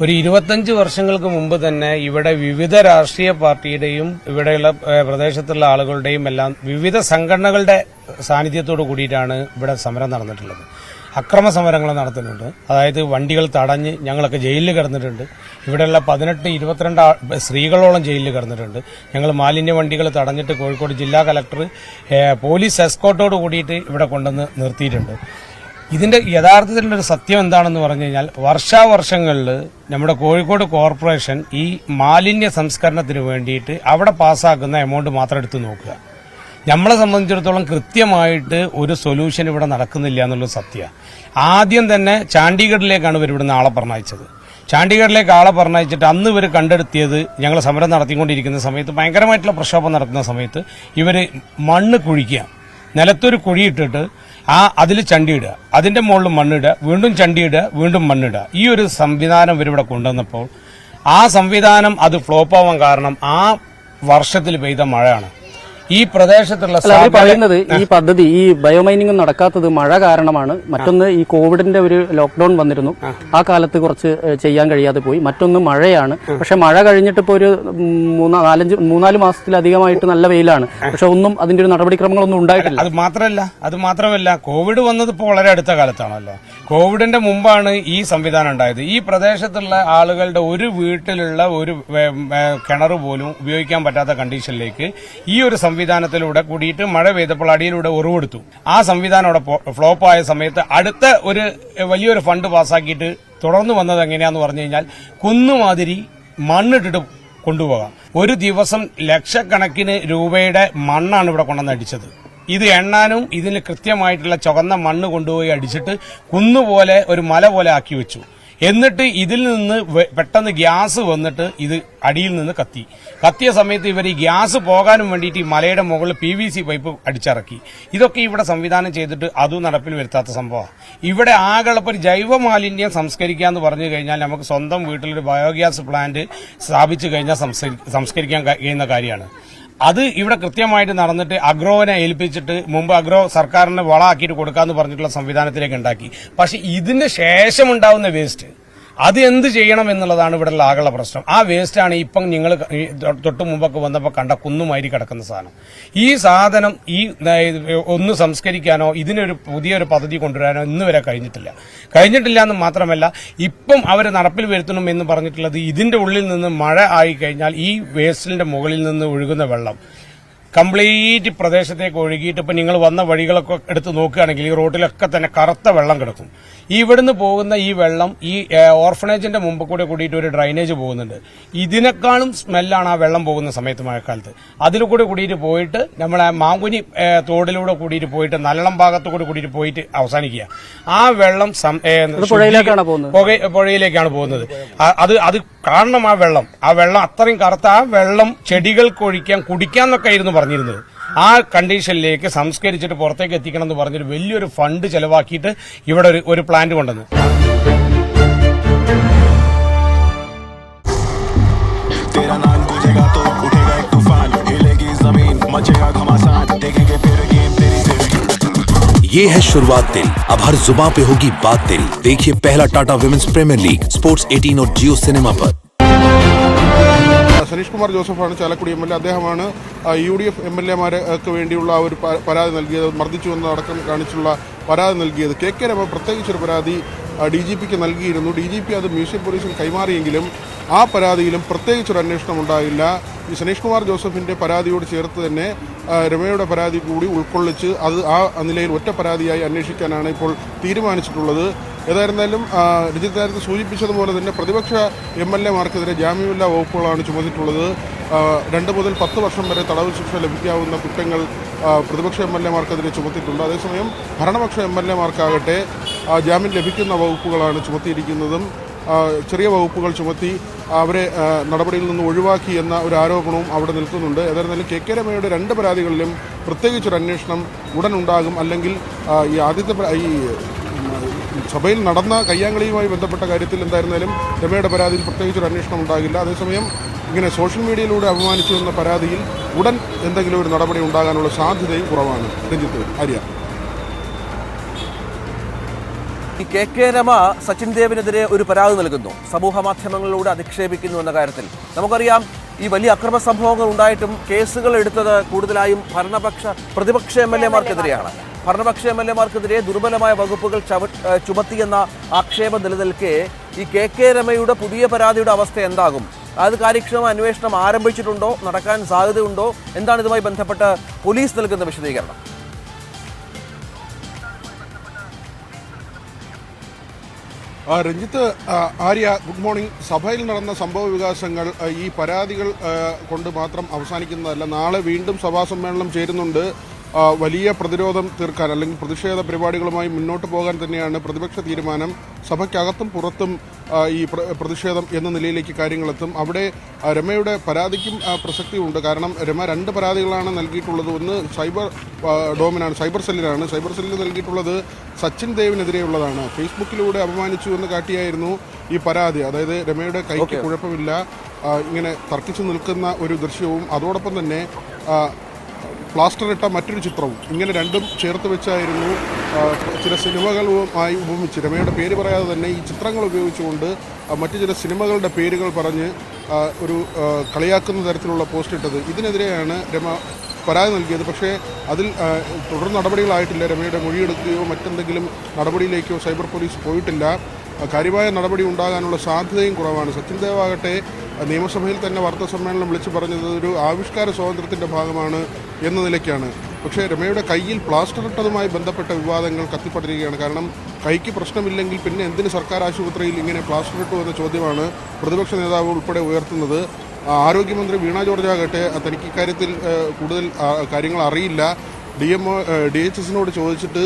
ഒരു 25 വർഷങ്ങൾക്ക് മുമ്പ് തന്നെ ഇവിടെ വിവിധ രാഷ്ട്രീയ പാർട്ടിയുടെയും ഇവിടെയുള്ള പ്രദേശത്തുള്ള ആളുകളുടെയും എല്ലാം വിവിധ സംഘടനകളുടെ സാന്നിധ്യത്തോടു കൂടിയിട്ടാണ് ഇവിടെ സമരം നടന്നിട്ടുള്ളത്. അക്രമ സമരങ്ങൾ നടത്തുന്നുണ്ട്. അതായത് വണ്ടികൾ തടഞ്ഞ് ഞങ്ങളൊക്കെ ജയിലിൽ കിടന്നിട്ടുണ്ട്. ഇവിടെയുള്ള 18-22 സ്ത്രീകളോളം ജയിലിൽ കിടന്നിട്ടുണ്ട്. ഞങ്ങൾ മാലിന്യ വണ്ടികൾ തടഞ്ഞിട്ട് കോഴിക്കോട് ജില്ലാ കലക്ടർ പോലീസ് എസ്കോർട്ടോട് കൂടിയിട്ട് ഇവിടെ കൊണ്ടുവന്ന് നിർത്തിയിട്ടുണ്ട്. ഇതിന്റെ യഥാർത്ഥത്തിലുള്ള ഒരു സത്യം എന്താണെന്ന് പറഞ്ഞു കഴിഞ്ഞാൽ വർഷാവർഷങ്ങളിൽ നമ്മുടെ കോഴിക്കോട് കോർപ്പറേഷൻ ഈ മാലിന്യ സംസ്കരണത്തിന് വേണ്ടിയിട്ട് അവിടെ പാസ്സാക്കുന്ന എമൗണ്ട് മാത്രം എടുത്ത് നോക്കുക. നമ്മളെ സംബന്ധിച്ചിടത്തോളം കൃത്യമായിട്ട് ഒരു സൊല്യൂഷൻ ഇവിടെ നടക്കുന്നില്ല എന്നുള്ളത് സത്യമാണ്. ആദ്യം തന്നെ ചാണ്ഡീഗഡിലേക്കാണ് ഇവർ ഇവിടുന്ന് ആളെ പറഞ്ഞയച്ചത്. ചാണ്ഡീഗഡിലേക്ക് ആളെ പറഞ്ഞയച്ചിട്ട് അന്ന് ഇവർ കണ്ടെടുത്തിയത്, ഞങ്ങൾ സമരം നടത്തിക്കൊണ്ടിരിക്കുന്ന സമയത്ത്, ഭയങ്കരമായിട്ടുള്ള പ്രക്ഷോഭം നടത്തുന്ന സമയത്ത്, ഇവർ മണ്ണ് കുഴിക്കുക, നിലത്തൊരു കുഴിയിട്ടിട്ട് അതിൽ ചണ്ടിയിടുക, അതിന്റെ മുകളിൽ മണ്ണിടുക, വീണ്ടും ചണ്ടിയിടുക, വീണ്ടും മണ്ണിടുക. ഈ ഒരു സംവിധാനം ഇവരിവിടെ കൊണ്ടുവന്നപ്പോൾ ആ സംവിധാനം അത് ഫ്ലോപ്പ് ആവാൻ കാരണം ആ വർഷത്തിൽ പെയ്ത മഴയാണ്. ഈ പ്രദേശത്തുള്ള പറയുന്നത് ഈ പദ്ധതി, ഈ ബയോമൈനിങ് നടക്കാത്തത് മഴ കാരണമാണ്. മറ്റൊന്ന് ഈ കോവിഡിന്റെ ഒരു ലോക്ക്ഡൌൺ വന്നിരുന്നു, ആ കാലത്ത് കുറച്ച് ചെയ്യാൻ കഴിയാതെ പോയി. മറ്റൊന്ന് മഴയാണ്. പക്ഷെ മഴ കഴിഞ്ഞിട്ട് ഇപ്പോൾ ഒരു 3-4 മാസത്തിലധികമായിട്ട് നല്ല വെയിലാണ്. പക്ഷെ ഒന്നും അതിന്റെ ഒരു നടപടിക്രമങ്ങളൊന്നും ഉണ്ടായിട്ടില്ല. അത് മാത്രമല്ല കോവിഡ് വന്നത് ഇപ്പോൾ വളരെ അടുത്ത കാലത്താണല്ലോ. കോവിഡിന്റെ മുമ്പാണ് ഈ സംവിധാനം ഉണ്ടായത്. ഈ പ്രദേശത്തുള്ള ആളുകളുടെ ഒരു വീട്ടിലുള്ള ഒരു കിണർ പോലും ഉപയോഗിക്കാൻ പറ്റാത്ത കണ്ടീഷനിലേക്ക് ഈ ഒരു സംവിധാനത്തിലൂടെ കൂടിയിട്ട് മഴ പെയ്തപ്പോൾ അടിയിലൂടെ ഉറവെടുത്തു. ആ സംവിധാനം അവിടെ ഫ്ലോപ്പായ സമയത്ത് അടുത്ത ഒരു വലിയൊരു ഫണ്ട് പാസ്സാക്കിയിട്ട് തുടർന്ന് വന്നത് എങ്ങനെയാന്ന് പറഞ്ഞു കഴിഞ്ഞാൽ കുന്നുമാതിരി മണ്ണിട്ടിട്ട് കൊണ്ടുപോകാം. ഒരു ദിവസം ലക്ഷക്കണക്കിന് രൂപയുടെ മണ്ണാണ് ഇവിടെ കൊണ്ടുവന്ന് അടിച്ചത്. ഇത് എണ്ണാനും ഇതിന് കൃത്യമായിട്ടുള്ള ചുവന്ന മണ്ണ് കൊണ്ടുപോയി അടിച്ചിട്ട് കുന്നുപോലെ ഒരു മല പോലെ ആക്കി വെച്ചു. എന്നിട്ട് ഇതിൽ നിന്ന് പെട്ടെന്ന് ഗ്യാസ് വന്നിട്ട് ഇത് അടിയിൽ നിന്ന് കത്തിയ സമയത്ത് ഇവർ ഈ ഗ്യാസ് പോകാനും വേണ്ടിയിട്ട് ഈ മലയുടെ മുകളിൽ PVC പൈപ്പ് അടിച്ചിറക്കി. ഇതൊക്കെ ഇവിടെ സംവിധാനം ചെയ്തിട്ട് അതും നടപ്പിൽ വരുത്താത്ത സംഭവമാണ്. ഇവിടെ ആകെയുള്ളപ്പോൾ ജൈവ മാലിന്യം സംസ്കരിക്കുക എന്ന് പറഞ്ഞു കഴിഞ്ഞാൽ നമുക്ക് സ്വന്തം വീട്ടിലൊരു ബയോഗ്യാസ് പ്ലാന്റ് സ്ഥാപിച്ചു കഴിഞ്ഞാൽ സംസ്കരിക്കാൻ കഴിയുന്ന കാര്യമാണ്. അത് ഇവിടെ കൃത്യമായിട്ട് നടന്നിട്ട് അഗ്രോവിനെ ഏൽപ്പിച്ചിട്ട് മുമ്പ് അഗ്രോ സർക്കാരിന് വളമാക്കിയിട്ട് കൊടുക്കാന്ന് പറഞ്ഞിട്ടുള്ള സംവിധാനത്തിലേക്ക് ഉണ്ടാക്കി. പക്ഷെ ഇതിന് ശേഷം ഉണ്ടാവുന്ന വേസ്റ്റ് അത് എന്ത് ചെയ്യണം എന്നുള്ളതാണ് ഇവിടെ ആകെയുള്ള പ്രശ്നം. ആ വേസ്റ്റാണ് ഇപ്പം നിങ്ങൾ തൊട്ട് മുമ്പൊക്കെ വന്നപ്പോൾ കണ്ട കുന്നുമാരി കിടക്കുന്ന സാധനം. ഈ സാധനം ഒന്ന് സംസ്കരിക്കാനോ ഇതിനൊരു പുതിയൊരു പദ്ധതി കൊണ്ടുവരാനോ ഇന്ന് വരെ കഴിഞ്ഞിട്ടില്ല എന്ന് മാത്രമല്ല ഇപ്പം അവർ നടപ്പിൽ വരുത്തണം എന്ന് പറഞ്ഞിട്ടുള്ളത് ഇതിന്റെ ഉള്ളിൽ നിന്ന് മഴ ആയിക്കഴിഞ്ഞാൽ ഈ വേസ്റ്റിന്റെ മുകളിൽ നിന്ന് ഒഴുകുന്ന വെള്ളം കംപ്ലീറ്റ് പ്രദേശത്തേക്ക് ഒഴുകിയിട്ട് ഇപ്പൊ നിങ്ങൾ വന്ന വഴികളൊക്കെ എടുത്ത് നോക്കുകയാണെങ്കിൽ ഈ റോഡിലൊക്കെ തന്നെ കറുത്ത വെള്ളം കിടക്കും. ഇവിടുന്ന് പോകുന്ന ഈ വെള്ളം ഈ ഓർഫനേജിന്റെ മുമ്പ് കൂടെ കൂടിയിട്ട് ഒരു ഡ്രൈനേജ് പോകുന്നുണ്ട്. ഇതിനേക്കാളും സ്മെല്ലാണ് ആ വെള്ളം പോകുന്ന സമയത്ത് മഴക്കാലത്ത്. അതിൽ കൂടെ കൂടിയിട്ട് പോയിട്ട് നമ്മളെ മാങ്കുനി തോടിലൂടെ കൂടിയിട്ട് പോയിട്ട് നല്ലളം ഭാഗത്ത് കൂടെ കൂടിയിട്ട് പോയിട്ട് അവസാനിക്കുക. ആ വെള്ളം പുഴയിലേക്കാണ് പോകുന്നത്. പുഴയിലേക്കാണ് പോകുന്നത്. അത് കാണണം. ആ വെള്ളം അത്രയും കറുത്ത ആ വെള്ളം ചെടികൾക്ക് ഒഴിക്കാൻ കുടിക്കാന്നൊക്കെ ആയിരുന്നു പറഞ്ഞിരുന്നത്. ആ കണ്ടീഷനിലേക്ക് സംസ്കരിച്ചിട്ട് പുറത്തേക്ക് എത്തിക്കണം എന്ന് പറഞ്ഞൊരു വലിയൊരു ഫണ്ട് ചെലവാക്കിയിട്ട് ഇവിടെ ഒരു പ്ലാന്റ് കൊണ്ടുവന്നു. ये है शुरुआत तेरी, अब हर जुबान पे होगी बात तेरी। देखिए पहला Tata women's premier league sports 18 और जियो सिनेमा पर। സനീഷ് കുമാർ ജോസഫാണ് ചാലക്കുടി MLA. അദ്ദേഹമാണ് UDF MLA-മാർക്ക് വേണ്ടിയുള്ള ഒരു പരാതി നൽകിയത്, മർദ്ദിച്ചുവെന്നടക്കം കാണിച്ചുള്ള പരാതി നൽകിയത്. KK രമ പ്രത്യേകിച്ചൊരു പരാതി DGPക്ക് നൽകിയിരുന്നു. DGP അത് മ്യൂസിയം പോലീസിൽ കൈമാറിയെങ്കിലും ആ പരാതിയിലും പ്രത്യേകിച്ചൊരു അന്വേഷണം ഉണ്ടായില്ല. ഈ സനീഷ് കുമാർ ജോസഫിൻ്റെ പരാതിയോട് ചേർത്ത് തന്നെ രമയുടെ പരാതി കൂടി ഉൾക്കൊള്ളിച്ച് അത് ആ നിലയിൽ ഒറ്റ പരാതിയായി അന്വേഷിക്കാനാണ് ഇപ്പോൾ തീരുമാനിച്ചിട്ടുള്ളത്. ഏതായിരുന്നാലും രഞ്ജിത്ത് നേരത്തെ സൂചിപ്പിച്ചതുപോലെ തന്നെ പ്രതിപക്ഷ MLA-മാർക്കെതിരെ ജാമ്യമില്ലാ വകുപ്പുകളാണ് ചുമത്തിയിട്ടുള്ളത്. 2 മുതൽ 10 വർഷം വരെ തടവ് ശിക്ഷ ലഭിക്കാവുന്ന കുറ്റങ്ങൾ പ്രതിപക്ഷ MLA-മാർക്കെതിരെ ചുമത്തിയിട്ടുണ്ട്. അതേസമയം ഭരണപക്ഷ MLA-മാർക്കാകട്ടെ ജാമ്യം ലഭിക്കുന്ന വകുപ്പുകളാണ് ചുമത്തിയിരിക്കുന്നതും. ചെറിയ വകുപ്പുകൾ ചുമത്തി അവരെ നടപടിയിൽ നിന്ന് ഒഴിവാക്കി എന്ന ഒരു ആരോപണവും അവിടെ നിൽക്കുന്നുണ്ട്. ഏതായിരുന്നാലും KK രമയുടെ 2 പരാതികളിലും പ്രത്യേകിച്ചൊരു അന്വേഷണം ഉടൻ ഉണ്ടാകും. അല്ലെങ്കിൽ ഈ ആദ്യത്തെ ഈ സഭയിൽ നടന്ന കയ്യാങ്കളിയുമായി ബന്ധപ്പെട്ട കാര്യത്തിൽ എന്തായിരുന്നാലും രമയുടെ പരാതിയിൽ പ്രത്യേകിച്ചൊരു അന്വേഷണം ഉണ്ടാകില്ല. അതേസമയം ഇങ്ങനെ സോഷ്യൽ മീഡിയയിലൂടെ അപമാനിച്ചു എന്ന പരാതിയിൽ ഉടൻ എന്തെങ്കിലും ഒരു നടപടി ഉണ്ടാകാനുള്ള സാധ്യതയും കുറവാണ്. രഞ്ജിത്ത്, ആര്യ. ഈ KK രമ സച്ചിൻ ദേവിനെതിരെ ഒരു പരാതി നൽകുന്നു, സമൂഹ മാധ്യമങ്ങളിലൂടെ അധിക്ഷേപിക്കുന്നു എന്ന കാര്യത്തിൽ. നമുക്കറിയാം ഈ വലിയ അക്രമ സംഭവങ്ങൾ ഉണ്ടായിട്ടും കേസുകൾ എടുത്തത് കൂടുതലായും പ്രതിപക്ഷ MLA-മാർക്കെതിരെയാണ്. ഭരണപക്ഷ MLA-മാർക്കെതിരെ ദുർബലമായ വകുപ്പുകൾ ചുമത്തിയെന്ന ആക്ഷേപം നിലനിൽക്കെ ഈ KK രമയുടെ പുതിയ പരാതിയുടെ അവസ്ഥ എന്താകും? അത് കാര്യക്ഷമ അന്വേഷണം ആരംഭിച്ചിട്ടുണ്ടോ? നടക്കാൻ സാധ്യതയുണ്ടോ? എന്താണ് ഇതുമായി ബന്ധപ്പെട്ട് പോലീസ് നൽകുന്ന വിശദീകരണം? Ranjith, Arya, good morning. സഭയിൽ നടന്ന സംഭവ വികാസങ്ങൾ ഈ പരാതികൾ കൊണ്ട് മാത്രം അവസാനിക്കുന്നതല്ല. നാളെ വീണ്ടും സഭാ സമ്മേളനം ചേരുന്നുണ്ട്. വലിയ പ്രതിരോധം തീർക്കാൻ അല്ലെങ്കിൽ പ്രതിഷേധ പരിപാടികളുമായി മുന്നോട്ട് പോകാൻ തന്നെയാണ് പ്രതിപക്ഷ തീരുമാനം. സഭയ്ക്കകത്തും പുറത്തും ഈ പ്രതിഷേധം എന്ന നിലയിലേക്ക് കാര്യങ്ങളെത്തും. അവിടെ രമയുടെ പരാതിക്കും പ്രസക്തിയുണ്ട്. കാരണം രമ 2 പരാതികളാണ് നൽകിയിട്ടുള്ളത്. ഒന്ന് സൈബർ സെല്ലിലാണ്. സൈബർ സെല്ലിൽ നൽകിയിട്ടുള്ളത് സച്ചിൻ ദേവിനെതിരെയുള്ളതാണ്. ഫേസ്ബുക്കിലൂടെ അപമാനിച്ചു എന്ന് കാട്ടിയായിരുന്നു ഈ പരാതി. അതായത് രമയുടെ കൈക്ക് കുഴപ്പമില്ല, ഇങ്ങനെ തർക്കിച്ചു നിൽക്കുന്ന ഒരു ദൃശ്യവും അതോടൊപ്പം തന്നെ പ്ലാസ്റ്റർ ഇട്ട മറ്റൊരു ചിത്രവും, ഇങ്ങനെ രണ്ടും ചേർത്ത് വെച്ചായിരുന്നു ചില സിനിമകളുമായി ഉപമിച്ച് രമയുടെ പേര് പറയാതെ തന്നെ ഈ ചിത്രങ്ങൾ ഉപയോഗിച്ചുകൊണ്ട് മറ്റു ചില സിനിമകളുടെ പേരുകൾ പറഞ്ഞ് ഒരു കളിയാക്കുന്ന തരത്തിലുള്ള പോസ്റ്റ് ഇട്ടത്. ഇതിനെതിരെയാണ് രമ പരാതി നൽകിയത്. പക്ഷേ അതിൽ തുടർ നടപടികളായിട്ടില്ല. രമയുടെ മൊഴിയെടുക്കുകയോ മറ്റെന്തെങ്കിലും നടപടിയിലേക്കോ സൈബർ പോലീസ് പോയിട്ടില്ല. കാര്യമായ നടപടി ഉണ്ടാകാനുള്ള സാധ്യതയും കുറവാണ്. സച്ചിൻ ദേവ് ആകട്ടെ നിയമസഭയിൽ തന്നെ വാർത്താ സമ്മേളനം വിളിച്ചു പറഞ്ഞത് ഒരു ആവിഷ്കാര സ്വാതന്ത്ര്യത്തിൻ്റെ ഭാഗമാണ് എന്ന നിലയ്ക്കാണ്. പക്ഷേ രമയുടെ കയ്യിൽ പ്ലാസ്റ്റർ ഇട്ടതുമായി ബന്ധപ്പെട്ട വിവാദങ്ങൾ കത്തിപ്പടരുകയാണ്. കാരണം കൈക്ക് പ്രശ്നമില്ലെങ്കിൽ പിന്നെ എന്തിന് സർക്കാർ ആശുപത്രിയിൽ ഇങ്ങനെ പ്ലാസ്റ്റർ ഇട്ടു എന്ന ചോദ്യമാണ് പ്രതിപക്ഷ നേതാവ് ഉൾപ്പെടെ ഉയർത്തുന്നത്. ആരോഗ്യമന്ത്രി വീണ ജോർജ് ആകട്ടെ തനിക്ക് ഇക്കാര്യത്തിൽ കൂടുതൽ കാര്യങ്ങൾ അറിയില്ല, DHSനോട് ചോദിച്ചിട്ട്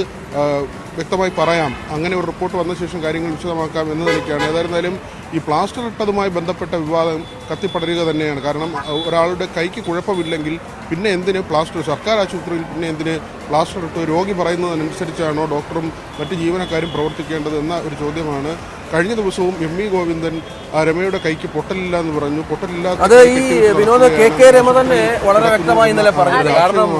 വ്യക്തമായി പറയാം, അങ്ങനെ ഒരു റിപ്പോർട്ട് വന്ന ശേഷം കാര്യങ്ങൾ വിശദമാക്കാം എന്ന നിലയ്ക്കാണ്. ഏതായിരുന്നാലും ഈ പ്ലാസ്റ്റർ ഇട്ടതുമായി ബന്ധപ്പെട്ട വിവാദം കത്തിപ്പടരുക തന്നെയാണ്. കാരണം ഒരാളുടെ കൈക്ക് കുഴപ്പമില്ലെങ്കിൽ പിന്നെ എന്തിന് പ്ലാസ്റ്റർ, സർക്കാർ ആശുപത്രിയിൽ പിന്നെ എന്തിന് പ്ലാസ്റ്റർ ഇട്ട്? രോഗി പറയുന്നതിനനുസരിച്ചാണോ ഡോക്ടറും മറ്റ് ജീവനക്കാരും പ്രവർത്തിക്കേണ്ടത് എന്ന ഒരു ചോദ്യമാണ്. കഴിഞ്ഞ ദിവസവും ME ഗോവിന്ദൻ രമയുടെ കൈക്ക് പൊട്ടലില്ല എന്ന് പറഞ്ഞു. പൊട്ടലില്ലാത്ത അത് ഈ വിനോദ് KK രമ തന്നെ വളരെ വ്യക്തമായി ഇന്നലെ പറഞ്ഞത്. കാരണം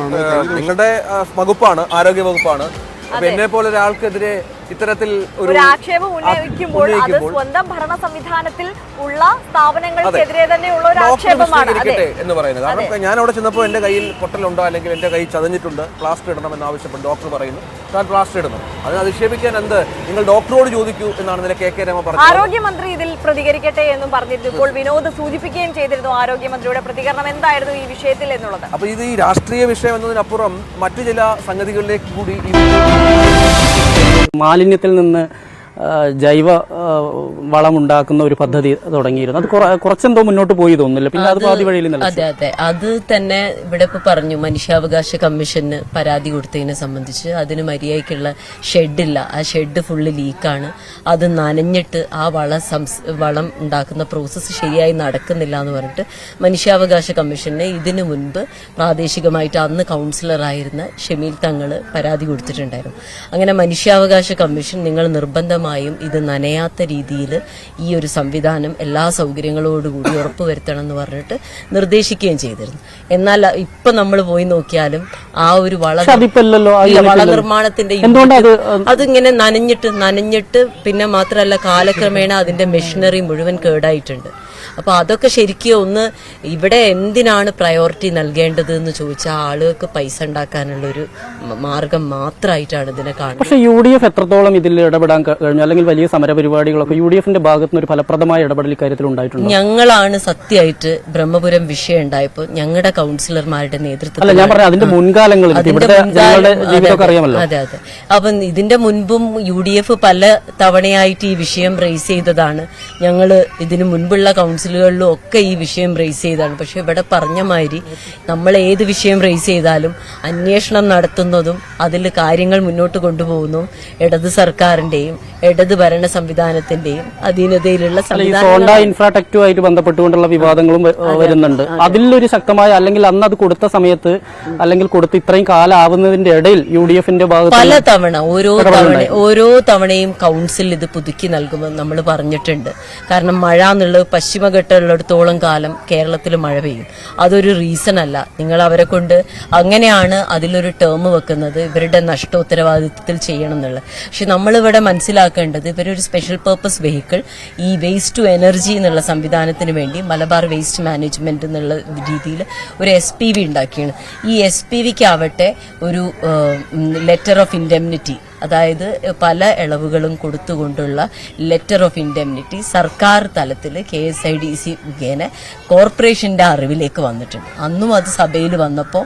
നിങ്ങളുടെ വകുപ്പാണ്, ആരോഗ്യ വകുപ്പാണ്. അപ്പൊ എന്നെ പോലെ ഒരാൾക്കെതിരെ ഇത്തരത്തിൽ ഒരു ആക്ഷേപം ഉന്നയിക്കുമ്പോൾ അത് സ്വന്തം ഭരണ സംവിധാനത്തിൽ ഉള്ള സ്ഥാപനങ്ങൾക്കെതിരെ തന്നെയുള്ള ഒരു ആക്ഷേപമാണ് എന്ന് പറയുന്നത്. കാരണം ഞാൻ അവിടെ ചെന്നപ്പോൾ എന്റെ കയ്യിൽ പൊട്ടലുണ്ടോ അല്ലെങ്കിൽ എന്റെ കൈ ചതഞ്ഞിട്ടുണ്ട്, പ്ലാസ്റ്റർ ഇടണമെന്ന് ആവശ്യപ്പെട്ട് ഡോക്ടർ പറയുന്നു താൻ പ്ലാസ്റ്റർ ഇടുന്നു. അതിന് അധിക്ഷേപിക്കാൻ എന്ത്, നിങ്ങൾ ഡോക്ടറോട് ചോദിക്കൂ എന്നാണ് ഇന്നലെ KK രമ പറഞ്ഞത്. ആരോഗ്യമന്ത്രി ഇതിൽ പ്രതികരിക്കട്ടെ എന്നും പറഞ്ഞിരുന്നു. ഇപ്പോൾ വിനോദ് സൂചിപ്പിക്കുകയും ചെയ്തിരുന്നു ആരോഗ്യമന്ത്രിയുടെ പ്രതികരണം എന്തായിരുന്നു ഈ വിഷയത്തിൽ എന്നുള്ളത്. അപ്പൊ ഇത് ഈ രാഷ്ട്രീയ വിഷയം എന്നതിനപ്പുറം മറ്റു ചില സംഗതികളിലേക്ക് കൂടി മാലിന്യത്തിൽ നിന്ന് ജൈവ വളമുണ്ടാക്കുന്ന ഒരു പദ്ധതി തുടങ്ങിയിരുന്നു. അത് കുറച്ചെന്തോ മുന്നോട്ട് പോയി തോന്നുന്നില്ല, പിന്നെ അത് പാതി വഴിയിൽ നില. അതെ അതെ, അത് തന്നെ ഇവിടെ ഇപ്പൊ പറഞ്ഞു. മനുഷ്യാവകാശ കമ്മീഷന് പരാതി കൊടുത്തതിനെ സംബന്ധിച്ച് അതിന് മര്യാദയ്ക്കുള്ള ഷെഡില്ല, ആ ഷെഡ് ഫുള്ള് ലീക്കാണ്, അത് നനഞ്ഞിട്ട് ആ വളം ഉണ്ടാക്കുന്ന പ്രോസസ്സ് ശരിയായി നടക്കുന്നില്ല എന്ന് പറഞ്ഞിട്ട് മനുഷ്യാവകാശ കമ്മീഷന് ഇതിനു മുൻപ് പ്രാദേശികമായിട്ട് അന്ന് കൗൺസിലറായിരുന്ന ഷമീൽ തങ്ങള് പരാതി കൊടുത്തിട്ടുണ്ടായിരുന്നു. അങ്ങനെ മനുഷ്യാവകാശ കമ്മീഷൻ നിങ്ങൾ നിർബന്ധമായും ഇത് നനയാത്ത രീതിയിൽ ഈ ഒരു സംവിധാനം എല്ലാ സൗകര്യങ്ങളോടുകൂടി ഉറപ്പുവരുത്തണം എന്ന് പറഞ്ഞിട്ട് നിർദ്ദേശിക്കുകയും ചെയ്തിരുന്നു. എന്നാൽ ഇപ്പൊ നമ്മൾ പോയി നോക്കിയാലും ആ ഒരു വളനിർമ്മാണത്തിന്റെ അതിങ്ങനെ നനഞ്ഞിട്ട് പിന്നെ മാത്രമല്ല കാലക്രമേണ അതിന്റെ മെഷീനറി മുഴുവൻ കേടായിട്ടുണ്ട്. അപ്പൊ അതൊക്കെ ശരിക്കും ഒന്ന് ഇവിടെ എന്തിനാണ് പ്രയോറിറ്റി നൽകേണ്ടത് എന്ന് ചോദിച്ചാൽ ആളുകൾക്ക് പൈസ ഉണ്ടാക്കാനുള്ള ഒരു മാർഗം മാത്രമായിട്ടാണ് ഇതിനെ കാണുന്നത്. പക്ഷേ UDF എത്രത്തോളം ഇതിൽ ഇടപെടാൻ കഴിഞ്ഞു, അല്ലെങ്കിൽ വലിയ സമരപരിപാടികളൊക്കെ UDFന്റെ ഭാഗത്തു നിന്ന് ഒരു ഫലപ്രദമായ ഇടപെടൽ ഇക്കാര്യത്തിൽ ഉണ്ടായിട്ടുണ്ട്? ഞങ്ങളാണ് സത്യമായിട്ട് ബ്രഹ്മപുരം വിഷയം ഉണ്ടായപ്പോൾ ഞങ്ങളുടെ കൗൺസിലർമാരുടെ നേതൃത്വത്തിൽ, അല്ല ഞാൻ പറഞ്ഞ അതിന്റെ മുൻകാലങ്ങളിൽ അതെ അതെ, അപ്പം ഇതിന്റെ മുൻപും UDF പല തവണയായിട്ട് ഈ വിഷയം റേസ് ചെയ്തതാണ്. ഞങ്ങള് ഇതിനു മുൻപുള്ള കൗൺസിലുകളിലും ഒക്കെ ഈ വിഷയം റേസ് ചെയ്താണ്. പക്ഷെ ഇവിടെ പറഞ്ഞ മാതിരി നമ്മൾ ഏത് വിഷയം റേസ് ചെയ്താലും അന്വേഷണം നടത്തുന്നതും അതിൽ കാര്യങ്ങൾ മുന്നോട്ട് കൊണ്ടുപോകുന്നതും ഇടത് സർക്കാരിന്റെയും ഇടത് ഭരണ സംവിധാനത്തിന്റെയും അധീനതയിലുള്ള ഇൻഫ്രാടെക്റ്റുമായിട്ട് ബന്ധപ്പെട്ടുകൊണ്ടുള്ള വിവാദങ്ങളും വരുന്നുണ്ട്. അതിലൊരു ശക്തമായ, അല്ലെങ്കിൽ അന്ന് അത് കൊടുത്ത സമയത്ത് അല്ലെങ്കിൽ കൊടുത്ത് ഇത്രയും കാലം ആവുന്നതിന്റെ ഇടയിൽ UDFന്റെ ഭാഗത്ത് പല തവണ ഓരോ തവണയും കൗൺസിൽ ഇത് പുതുക്കി നൽകുമെന്ന് നമ്മൾ പറഞ്ഞിട്ടുണ്ട്. കാരണം മഴ എന്നുള്ളത് പശ്ചിമഘട്ടമുള്ളിടത്തോളം കാലം കേരളത്തിൽ മഴ പെയ്യും. അതൊരു റീസൺ അല്ല. നിങ്ങൾ അവരെ കൊണ്ട് അങ്ങനെയാണ് അതിലൊരു ടേം വെക്കുന്നത്, ഇവരുടെ നഷ്ടോത്തരവാദിത്വത്തിൽ ചെയ്യണം എന്നുള്ളത്. പക്ഷെ നമ്മളിവിടെ മനസ്സിലാക്കേണ്ടത് ഇവരൊരു സ്പെഷ്യൽ പർപ്പസ് വെഹിക്കിൾ ഈ വേസ്റ്റ് ടു എനർജി എന്നുള്ള സംവിധാനത്തിന് വേണ്ടി മലബാർ വേസ്റ്റ് മാനേജ്മെന്റ് എന്നുള്ള രീതിയിൽ ഒരു SPV ഉണ്ടാക്കിയാണ്. ഈ SPVക്ക് ആവട്ടെ ഒരു ലെറ്റർ ഓഫ് ഇൻഡെംനിറ്റി, അതായത് പല ഇളവുകളും കൊടുത്തുകൊണ്ടുള്ള ലെറ്റർ ഓഫ് ഇൻഡെംനിറ്റി സർക്കാർ തലത്തിൽ KSIDC മുഖേന കോർപ്പറേഷന്റെ അറിവിലേക്ക് വന്നിട്ടുണ്ട്. അന്നും അത് സഭയിൽ വന്നപ്പോൾ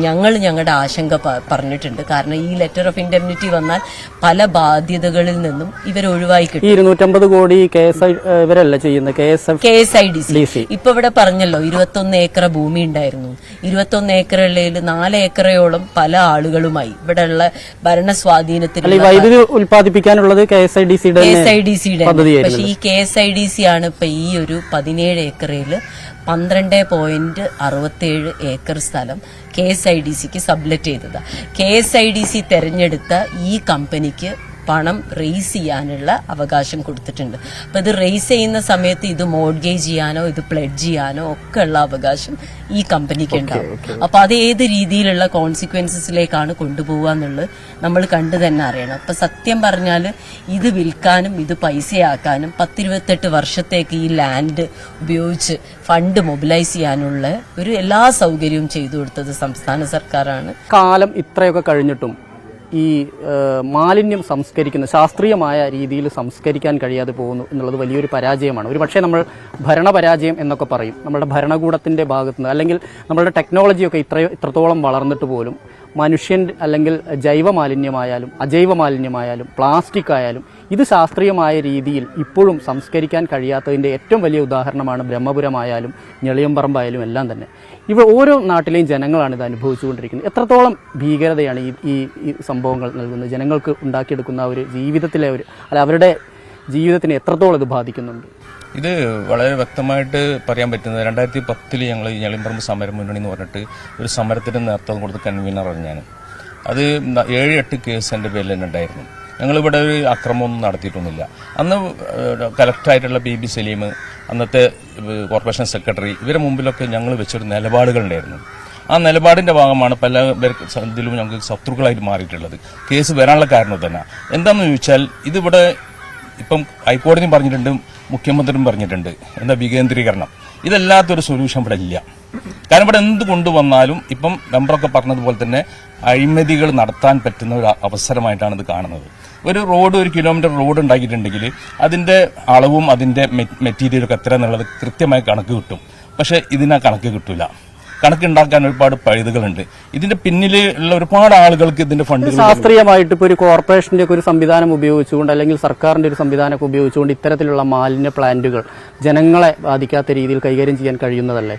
ഞങ്ങളുടെ ആശങ്ക പറഞ്ഞിട്ടുണ്ട്. കാരണം ഈ ലെറ്റർ ഓഫ് ഇൻഡെംനിറ്റി വന്നാൽ പല ബാധ്യതകളിൽ നിന്നും ഇവർ ഒഴിവായി കിട്ടും. 250 കോടി ഇവരല്ല ചെയ്യുന്നത്, KSIDC. ഇപ്പൊ ഇവിടെ പറഞ്ഞല്ലോ 21 ഏക്കർ ഭൂമി ഉണ്ടായിരുന്നു. 21 ഏക്കറുകളിൽ 4 ഏക്കറയോളം പല ആളുകളുമായി ഇവിടെയുള്ള വൈദ്യുതി ഉൽപ്പാദിപ്പിക്കാനുള്ളത് KSIDCയുടെ. പക്ഷെ ഈ KSIDC ആണ് ഇപ്പൊ ഈ ഒരു 17 ഏക്കറിൽ 12.67 ഏക്കർ സ്ഥലം KSIDCക്ക് സബ്ലെറ്റ് ചെയ്തത്. KSIDC തെരഞ്ഞെടുത്ത ഈ കമ്പനിക്ക് പണം റേസ് ചെയ്യാനുള്ള അവകാശം കൊടുത്തിട്ടുണ്ട്. അപ്പൊ ഇത് റേസ് ചെയ്യുന്ന സമയത്ത് ഇത് മോഡ്ഗേജ് ചെയ്യാനോ ഇത് പ്ലെഡ്ജ് ചെയ്യാനോ ഒക്കെ ഉള്ള അവകാശം ഈ കമ്പനിക്ക് ഉണ്ടാവും. അപ്പൊ അത് ഏത് രീതിയിലുള്ള കോൺസിക്വൻസസിലേക്കാണ് കൊണ്ടുപോകുക എന്നുള്ളത് നമ്മൾ കണ്ടു തന്നെ അറിയണം. അപ്പൊ സത്യം പറഞ്ഞാൽ ഇത് വിൽക്കാനും ഇത് പൈസയാക്കാനും 10-28 വർഷത്തേക്ക് ഈ ലാൻഡ് ഉപയോഗിച്ച് ഫണ്ട് മൊബിലൈസ് ചെയ്യാനുള്ള ഒരു എല്ലാ സൗകര്യവും ചെയ്തു കൊടുത്തത് സംസ്ഥാന സർക്കാരാണ്. കാലം ഇത്രയൊക്കെ കഴിഞ്ഞിട്ടും ഈ മാലിന്യം സംസ്കരിക്കുന്ന ശാസ്ത്രീയമായ രീതിയിൽ സംസ്കരിക്കാൻ കഴിയാതെ പോകുന്നു എന്നുള്ളത് വലിയൊരു പരാജയമാണ്. ഒരു പക്ഷേ നമ്മൾ ഭരണപരാജയം എന്നൊക്കെ പറയും. നമ്മുടെ ഭരണകൂടത്തിൻ്റെ ഭാഗത്തുനിന്ന്, അല്ലെങ്കിൽ നമ്മളുടെ ടെക്നോളജിയൊക്കെ ഇത്രത്തോളം വളർന്നിട്ട് പോലും മനുഷ്യൻ അല്ലെങ്കിൽ ജൈവ മാലിന്യമായാലും അജൈവ മാലിന്യമായാലും പ്ലാസ്റ്റിക് ആയാലും ഇത് ശാസ്ത്രീയമായ രീതിയിൽ ഇപ്പോഴും സംസ്കരിക്കാൻ കഴിയാത്തതിൻ്റെ ഏറ്റവും വലിയ ഉദാഹരണമാണ് ബ്രഹ്മപുരമായാലും ഞെളിയമ്പറമ്പായാലും എല്ലാം തന്നെ. ഓരോ നാട്ടിലെയും ജനങ്ങളാണ് ഇത് അനുഭവിച്ചുകൊണ്ടിരിക്കുന്നത്. എത്രത്തോളം ഭീകരതയാണ് ഈ സംഭവങ്ങൾ നൽകുന്നത്? ജനങ്ങൾക്ക് ഉണ്ടാക്കിയെടുക്കുന്ന ഒരു ജീവിതത്തിലെ അവരുടെ ജീവിതത്തിനെ എത്രത്തോളം ഇത് ബാധിക്കുന്നുണ്ട്? ഇത് വളരെ വ്യക്തമായിട്ട് പറയാൻ പറ്റുന്നത് 2010 ഞങ്ങൾ ഈ ഞെളിയമ്പറമ്പ് സമര മുന്നണി എന്ന് പറഞ്ഞിട്ട് ഒരു സമരത്തിന് നേതൃത്വം കൊടുത്ത കൺവീനറാണ് ഞാൻ. അത് 7-8 കേസ് എൻ്റെ പേരിൽ തന്നെ ഉണ്ടായിരുന്നു. ഞങ്ങളിവിടെ ഒരു അക്രമമൊന്നും നടത്തിയിട്ടൊന്നുമില്ല. അന്ന് കലക്ടറായിട്ടുള്ള PB സലീം, അന്നത്തെ കോർപ്പറേഷൻ സെക്രട്ടറി, ഇവരെ മുമ്പിലൊക്കെ ഞങ്ങൾ വെച്ചൊരു നിലപാടുകളുണ്ടായിരുന്നു. ആ നിലപാടിന്റെ ഭാഗമാണ് പല ഇതിലും ഞങ്ങൾക്ക് ശത്രുക്കളായിട്ട് മാറിയിട്ടുള്ളത്. കേസ് വരാനുള്ള കാരണം തന്നെ എന്താണെന്ന് ചോദിച്ചാൽ, ഇതിവിടെ ഇപ്പം ഹൈക്കോടതിയും പറഞ്ഞിട്ടുണ്ട്, മുഖ്യമന്ത്രിയും പറഞ്ഞിട്ടുണ്ട്, എന്താ വികേന്ദ്രീകരണം. ഇതല്ലാത്തൊരു സൊല്യൂഷൻ ഇവിടെ ഇല്ല. കാരണം ഇവിടെ എന്ത് കൊണ്ടുവന്നാലും ഇപ്പം മെമ്പറൊക്കെ പറഞ്ഞതുപോലെ തന്നെ അഴിമതികൾ നടത്താൻ പറ്റുന്ന ഒരു അവസരമായിട്ടാണ് ഇത് കാണുന്നത്. ഒരു റോഡ്, 1 കിലോമീറ്റർ റോഡ് ഉണ്ടാക്കിയിട്ടുണ്ടെങ്കിൽ അതിന്റെ അളവും അതിന്റെ മെറ്റീരിയലൊക്കെ എത്ര എന്നുള്ളത് കൃത്യമായി കണക്ക് കിട്ടും. പക്ഷെ ഇതിനാ കണക്ക് കിട്ടൂല. കണക്കുണ്ടാക്കാൻ ഒരുപാട് പഴുതുകളുണ്ട്. ഇതിന്റെ പിന്നിൽ ഉള്ള ഒരുപാട് ആളുകൾക്ക് ഇതിന്റെ ഫണ്ടുകൾ ശാസ്ത്രീയമായിട്ട് ഇപ്പോൾ ഒരു കോർപ്പറേഷന്റെ ഒരു സംവിധാനം ഉപയോഗിച്ചുകൊണ്ട് അല്ലെങ്കിൽ സർക്കാരിന്റെ ഒരു സംവിധാനമൊക്കെ ഉപയോഗിച്ചുകൊണ്ട് ഇത്തരത്തിലുള്ള മാലിന്യ പ്ലാന്റുകൾ ജനങ്ങളെ ബാധിക്കാത്ത രീതിയിൽ കൈകാര്യം ചെയ്യാൻ കഴിയുന്നതല്ലേ?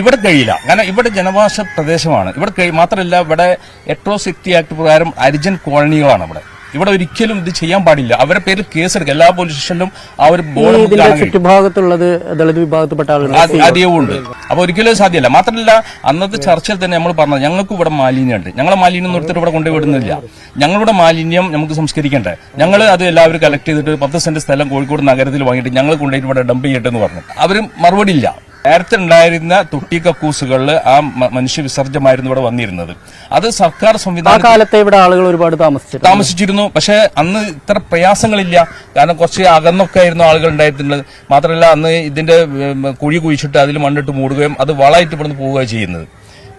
ഇവിടെ കഴിയില്ല. കാരണം ഇവിടെ ജനവാസ പ്രദേശമാണ്. ഇവിടെ മാത്രമല്ല, ഇവിടെ എട്രോസിറ്റി ആക്ട് പ്രകാരം ഹരിജൻ കോളനികളാണ് ഇവിടെ. ഇവിടെ ഒരിക്കലും ഇത് ചെയ്യാൻ പാടില്ല. അവരുടെ പേരിൽ കേസെടുക്കുക. എല്ലാ പോലീസ് സ്റ്റേഷനിലും ആ ഒരു ബോർഡ് ചുറ്റുഭാഗത്തുള്ളത് ദളിത് വിഭാഗത്തിൽപ്പെട്ട ആളുകൾ അധികവും ഉണ്ട്. അപ്പൊ ഒരിക്കലും സാധ്യമല്ല. മാത്രമല്ല, അന്നത്തെ ചർച്ചയിൽ തന്നെ നമ്മൾ പറഞ്ഞത് ഞങ്ങൾക്ക് ഇവിടെ മാലിന്യമുണ്ട്, ഞങ്ങളെ മാലിന്യം നിർത്തിട്ട് ഇവിടെ കൊണ്ടുവിടുന്നില്ല, ഞങ്ങളുടെ മാലിന്യം നമുക്ക് സംസ്കരിക്കണ്ടേ, ഞങ്ങൾ അത് എല്ലാവരും കളക്ട് ചെയ്തിട്ട് 10 സെന്റ് സ്ഥലം കോഴിക്കോട് നഗരത്തിൽ വാങ്ങിയിട്ട് ഞങ്ങൾ കൊണ്ടുപോയിട്ട് ഇവിടെ ഡംപ് ചെയ്യട്ടെ എന്ന് പറഞ്ഞു. അവരും മറുപടി ഇല്ല. നേരത്തെ ഉണ്ടായിരുന്ന തൊട്ടി കക്കൂസുകളിൽ ആ മനുഷ്യ വിസർജ്യമായിരുന്നു ഇവിടെ വന്നിരുന്നത്. അത് സർക്കാർ സംവിധാനം കാലത്തെ ഇവിടെ ആളുകൾ ഒരുപാട് താമസിച്ചിരുന്നു. പക്ഷെ അന്ന് ഇത്ര പ്രയാസങ്ങളില്ല. കാരണം കുറച്ച് അകന്നൊക്കെ ആയിരുന്നു ആളുകൾ ഉണ്ടായിരുന്നത്. മാത്രമല്ല, അന്ന് ഇതിന്റെ കുഴി കുഴിച്ചിട്ട് അതിൽ മണ്ണിട്ട് മൂടുകയും അത് വളമായിട്ട് ഇവിടുന്ന് പോവുകയും ചെയ്യുന്നത്.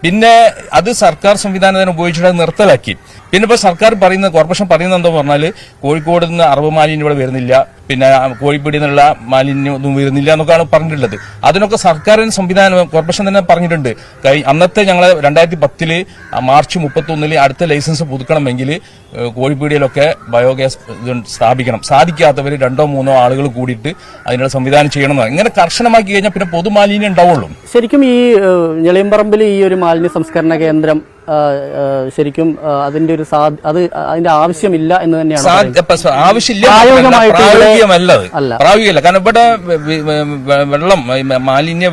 പിന്നെ അത് സർക്കാർ സംവിധാനം ഉപയോഗിച്ചിട്ട് അത് നിർത്തലാക്കി. പിന്നെ ഇപ്പൊ സർക്കാർ പറയുന്നത്, കോർപ്പറേഷൻ പറയുന്നത് എന്താ പറഞ്ഞാൽ, കോഴിക്കോട് നിന്ന് അറവ് മാലിന്യം ഇവിടെ വരുന്നില്ല, പിന്നെ കോഴിപ്പീടി നിന്നുള്ള മാലിന്യം ഒന്നും വരുന്നില്ല എന്നൊക്കെയാണ് പറഞ്ഞിട്ടുള്ളത്. അതിനൊക്കെ സർക്കാരിന് സംവിധാനം കോർപ്പറേഷൻ തന്നെ പറഞ്ഞിട്ടുണ്ട്. അന്നത്തെ ഞങ്ങൾ 2010 മാർച്ച് 31 അടുത്ത ലൈസൻസ് പുതുക്കണമെങ്കിൽ കോഴിപ്പീടിയിലൊക്കെ ബയോഗ്യാസ് സ്ഥാപിക്കണം. സാധിക്കാത്തവർ 2 or 3 ആളുകൾ കൂടിയിട്ട് അതിനുള്ള സംവിധാനം ചെയ്യണം. ഇങ്ങനെ കർശനമാക്കി കഴിഞ്ഞാൽ പിന്നെ പൊതുമാലിന്യം ഉണ്ടാവുള്ളൂ. ശരിക്കും ഈ ഞെളിയമ്പറമ്പിൽ ഈ ഒരു മാലിന്യ സംസ്കരണ കേന്ദ്രം ശരിക്കും അതിന്റെ ഒരു അതിന്റെ ആവശ്യമില്ല എന്ന് തന്നെയാണ്. പ്രായോഗികമല്ല. കാരണം ഇവിടെ വെള്ളം, മാലിന്യ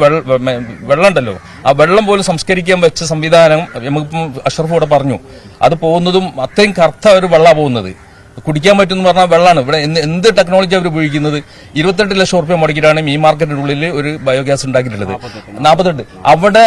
വെള്ളം ഉണ്ടല്ലോ, ആ വെള്ളം പോലും സംസ്കരിക്കാൻ വെച്ച സംവിധാനം നമുക്കിപ്പം അഷ്റഫ് ഇവിടെ പറഞ്ഞു. അത് പോകുന്നതും അത്രയും കറുത്ത ഒരു വെള്ളമാണ് പോകുന്നത്. കുടിക്കാൻ പറ്റുമെന്ന് പറഞ്ഞാൽ വെള്ളമാണ്. ഇവിടെ എന്ത് ടെക്നോളജി അവർ ഉപയോഗിക്കുന്നത്? 28 ലക്ഷം റുപ്യ മുടക്കിയിട്ടാണ് മീൻ മാർക്കറ്റിന്റെ ഉള്ളിൽ ഒരു ബയോഗ്യാസ് ഉണ്ടാക്കിയിട്ടുള്ളത്. 48 അവിടെ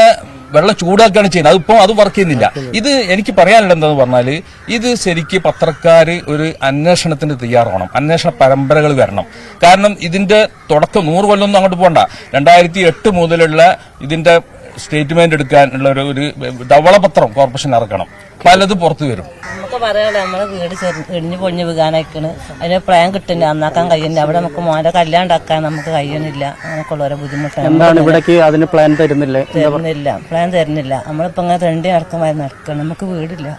വെള്ളം ചൂടാക്കുകയാണ് ചെയ്യുന്നത്. അതിപ്പോ അത് വർക്ക് ചെയ്യുന്നില്ല. ഇത് എനിക്ക് പറയാനുള്ളത് എന്താന്ന് പറഞ്ഞാല്, ഇത് ശരിക്ക് പത്രക്കാര് ഒരു അന്വേഷണത്തിന് തയ്യാറാവണം. അന്വേഷണ പരമ്പരകൾ വരണം. കാരണം ഇതിന്റെ തുടക്കം 100 കൊല്ലമൊന്നും അങ്ങോട്ട് പോകണ്ട. 2008 മുതലുള്ള ഇതിന്റെ സ്റ്റേറ്റ്മെന്റ് എടുക്കാനുള്ള ഒരു ധവളപത്രം കോർപ്പറേഷൻ ഇറക്കണം. പലത് പുറത്തു വരും. നമുക്ക് പറയാതെ നമ്മളെ വീട് ഇടിഞ്ഞു പൊളിഞ്ഞു വീകാനായിക്കണ്. അതിന് പ്ലാൻ കിട്ടുന്നില്ല, നന്നാക്കാൻ കഴിയുന്നില്ല. അവിടെ നമുക്ക് മോന്റെ കല്യാണം ഉണ്ടാക്കാൻ നമുക്ക് കഴിയുന്നില്ല. അങ്ങനെയൊക്കെയുള്ള ഓരോ ബുദ്ധിമുട്ടാണ്. എന്താണ് ഇവിടേക്ക് അതിന് പ്ലാൻ തരുന്നില്ല? പ്ലാൻ തരുന്നില്ല. നമ്മളിപ്പോ അങ്ങനെ തെണ്ടി നടക്കുമ്പോൾ നടക്കണം. നമുക്ക് വീടില്ല,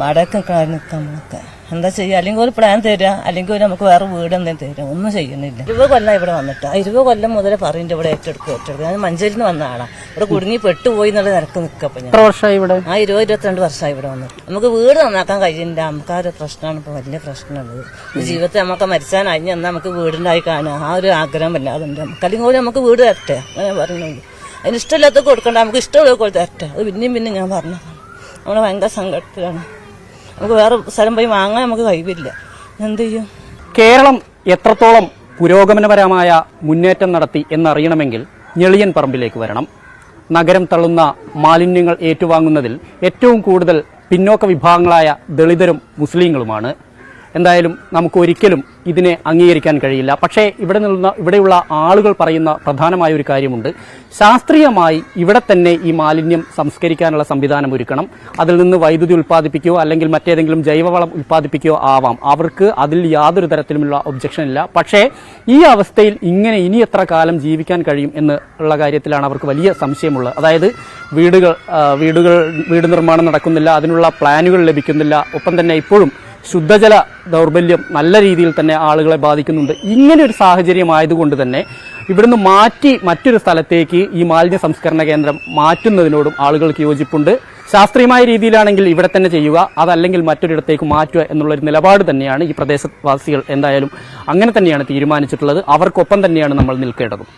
വാടക നിൽക്കാം. നമ്മളൊക്കെ എന്താ ചെയ്യുക? അല്ലെങ്കിൽ ഒരു പ്ലാൻ തരിക, അല്ലെങ്കിൽ ഒരു നമുക്ക് വേറെ വീട് എന്തെങ്കിലും തരിക. ഒന്നും ചെയ്യുന്നില്ല. 20 കൊല്ലം ഇവിടെ വന്നിട്ട് 20 കൊല്ലം മുതലേ പറയുന്നുണ്ട് ഇവിടെ ഏറ്റെടുക്കും. ഞാൻ മഞ്ചേരിയിൽ നിന്ന് വന്ന ആളാണ്. ഇവിടെ കുടുങ്ങി പെട്ടുപോയി എന്നുള്ള നിരക്ക് നിൽക്കപ്പോ ഞാൻ 22 വർഷമായി ഇവിടെ വന്നിട്ട്. നമുക്ക് വീട് നന്നാക്കാൻ കഴിയില്ല. നമുക്ക് ആ ഒരു പ്രശ്നമാണ് ഇപ്പൊ വലിയ പ്രശ്നമുള്ളത്. ജീവിതത്തിൽ നമുക്ക് മരിച്ചാൻ അഞ്ഞ് എന്നാൽ നമുക്ക് വീടുണ്ടായി കാണുക, ആ ഒരു ആഗ്രഹം വല്ലാതുണ്ട്. അല്ലെങ്കിൽ നമുക്ക് വീട് തരട്ടെ, അങ്ങനെ പറയുന്നുണ്ട്. അതിന് ഇഷ്ടമില്ലാത്ത കൊടുക്കണ്ട, നമുക്ക് ഇഷ്ടമുള്ള തരട്ടെ. അത് പിന്നെയും ഞാൻ പറഞ്ഞതാണ്. നമ്മളെ ഭയങ്കര സങ്കടത്തിലാണ്. നമുക്ക് വേറെ സ്ഥലം പോയി വാങ്ങാൻ നമുക്ക് കഴിവില്ല. എന്ത് ചെയ്യും? കേരളം എത്രത്തോളം പുരോഗമനപരമായ മുന്നേറ്റം നടത്തി എന്നറിയണമെങ്കിൽ ഞെളിയൻ പറമ്പിലേക്ക് വരണം. നഗരം തള്ളുന്ന മാലിന്യങ്ങൾ ഏറ്റുവാങ്ങുന്നതിൽ ഏറ്റവും കൂടുതൽ പിന്നോക്ക വിഭാഗങ്ങളായ ദളിതരും മുസ്ലിങ്ങളുമാണ്. എന്തായാലും നമുക്ക് ഒരിക്കലും ഇതിനെ അംഗീകരിക്കാൻ കഴിയില്ല. പക്ഷേ ഇവിടെയുള്ള ആളുകൾ പറയുന്ന പ്രധാനമായ ഒരു കാര്യമുണ്ട്. ശാസ്ത്രീയമായി ഇവിടെ തന്നെ ഈ മാലിന്യം സംസ്കരിക്കാനുള്ള സംവിധാനം ഒരുക്കണം. അതിൽ നിന്ന് വൈദ്യുതി ഉൽപ്പാദിപ്പിക്കുകയോ അല്ലെങ്കിൽ മറ്റേതെങ്കിലും ജൈവവളം ഉൽപ്പാദിപ്പിക്കുകയോ ആവാം. അവർക്ക് അതിൽ യാതൊരു തരത്തിലുമുള്ള ഒബ്ജക്ഷൻ ഇല്ല. പക്ഷേ ഈ അവസ്ഥയിൽ ഇങ്ങനെ ഇനി എത്ര കാലം ജീവിക്കാൻ കഴിയും എന്നുള്ള കാര്യത്തിലാണ് അവർക്ക് വലിയ സംശയമുള്ളത്. അതായത് വീട് നിർമ്മാണം നടക്കുന്നില്ല, അതിനുള്ള പ്ലാനുകൾ ലഭിക്കുന്നില്ല. ഒപ്പം തന്നെ ഇപ്പോഴും ശുദ്ധജല ദൗർബല്യം നല്ല രീതിയിൽ തന്നെ ആളുകളെ ബാധിക്കുന്നുണ്ട്. ഇങ്ങനെ ഒരു സാഹചര്യം ആയതുകൊണ്ട് തന്നെ ഇവിടുന്ന് മാറ്റി മറ്റൊരു സ്ഥലത്തേക്ക് ഈ മാലിന്യ സംസ്കരണ കേന്ദ്രം മാറ്റുന്നതിനോടും ആളുകൾക്ക് യോജിപ്പുണ്ട്. ശാസ്ത്രീയമായ രീതിയിലാണെങ്കിൽ ഇവിടെ തന്നെ ചെയ്യുക, അതല്ലെങ്കിൽ മറ്റൊരിടത്തേക്ക് മാറ്റുക എന്നുള്ളൊരു നിലപാട് തന്നെയാണ് ഈ പ്രദേശവാസികൾ എന്തായാലും അങ്ങനെ തന്നെയാണ് തീരുമാനിച്ചിട്ടുള്ളത്. അവർക്കൊപ്പം തന്നെയാണ് നമ്മൾ നിൽക്കേണ്ടതും.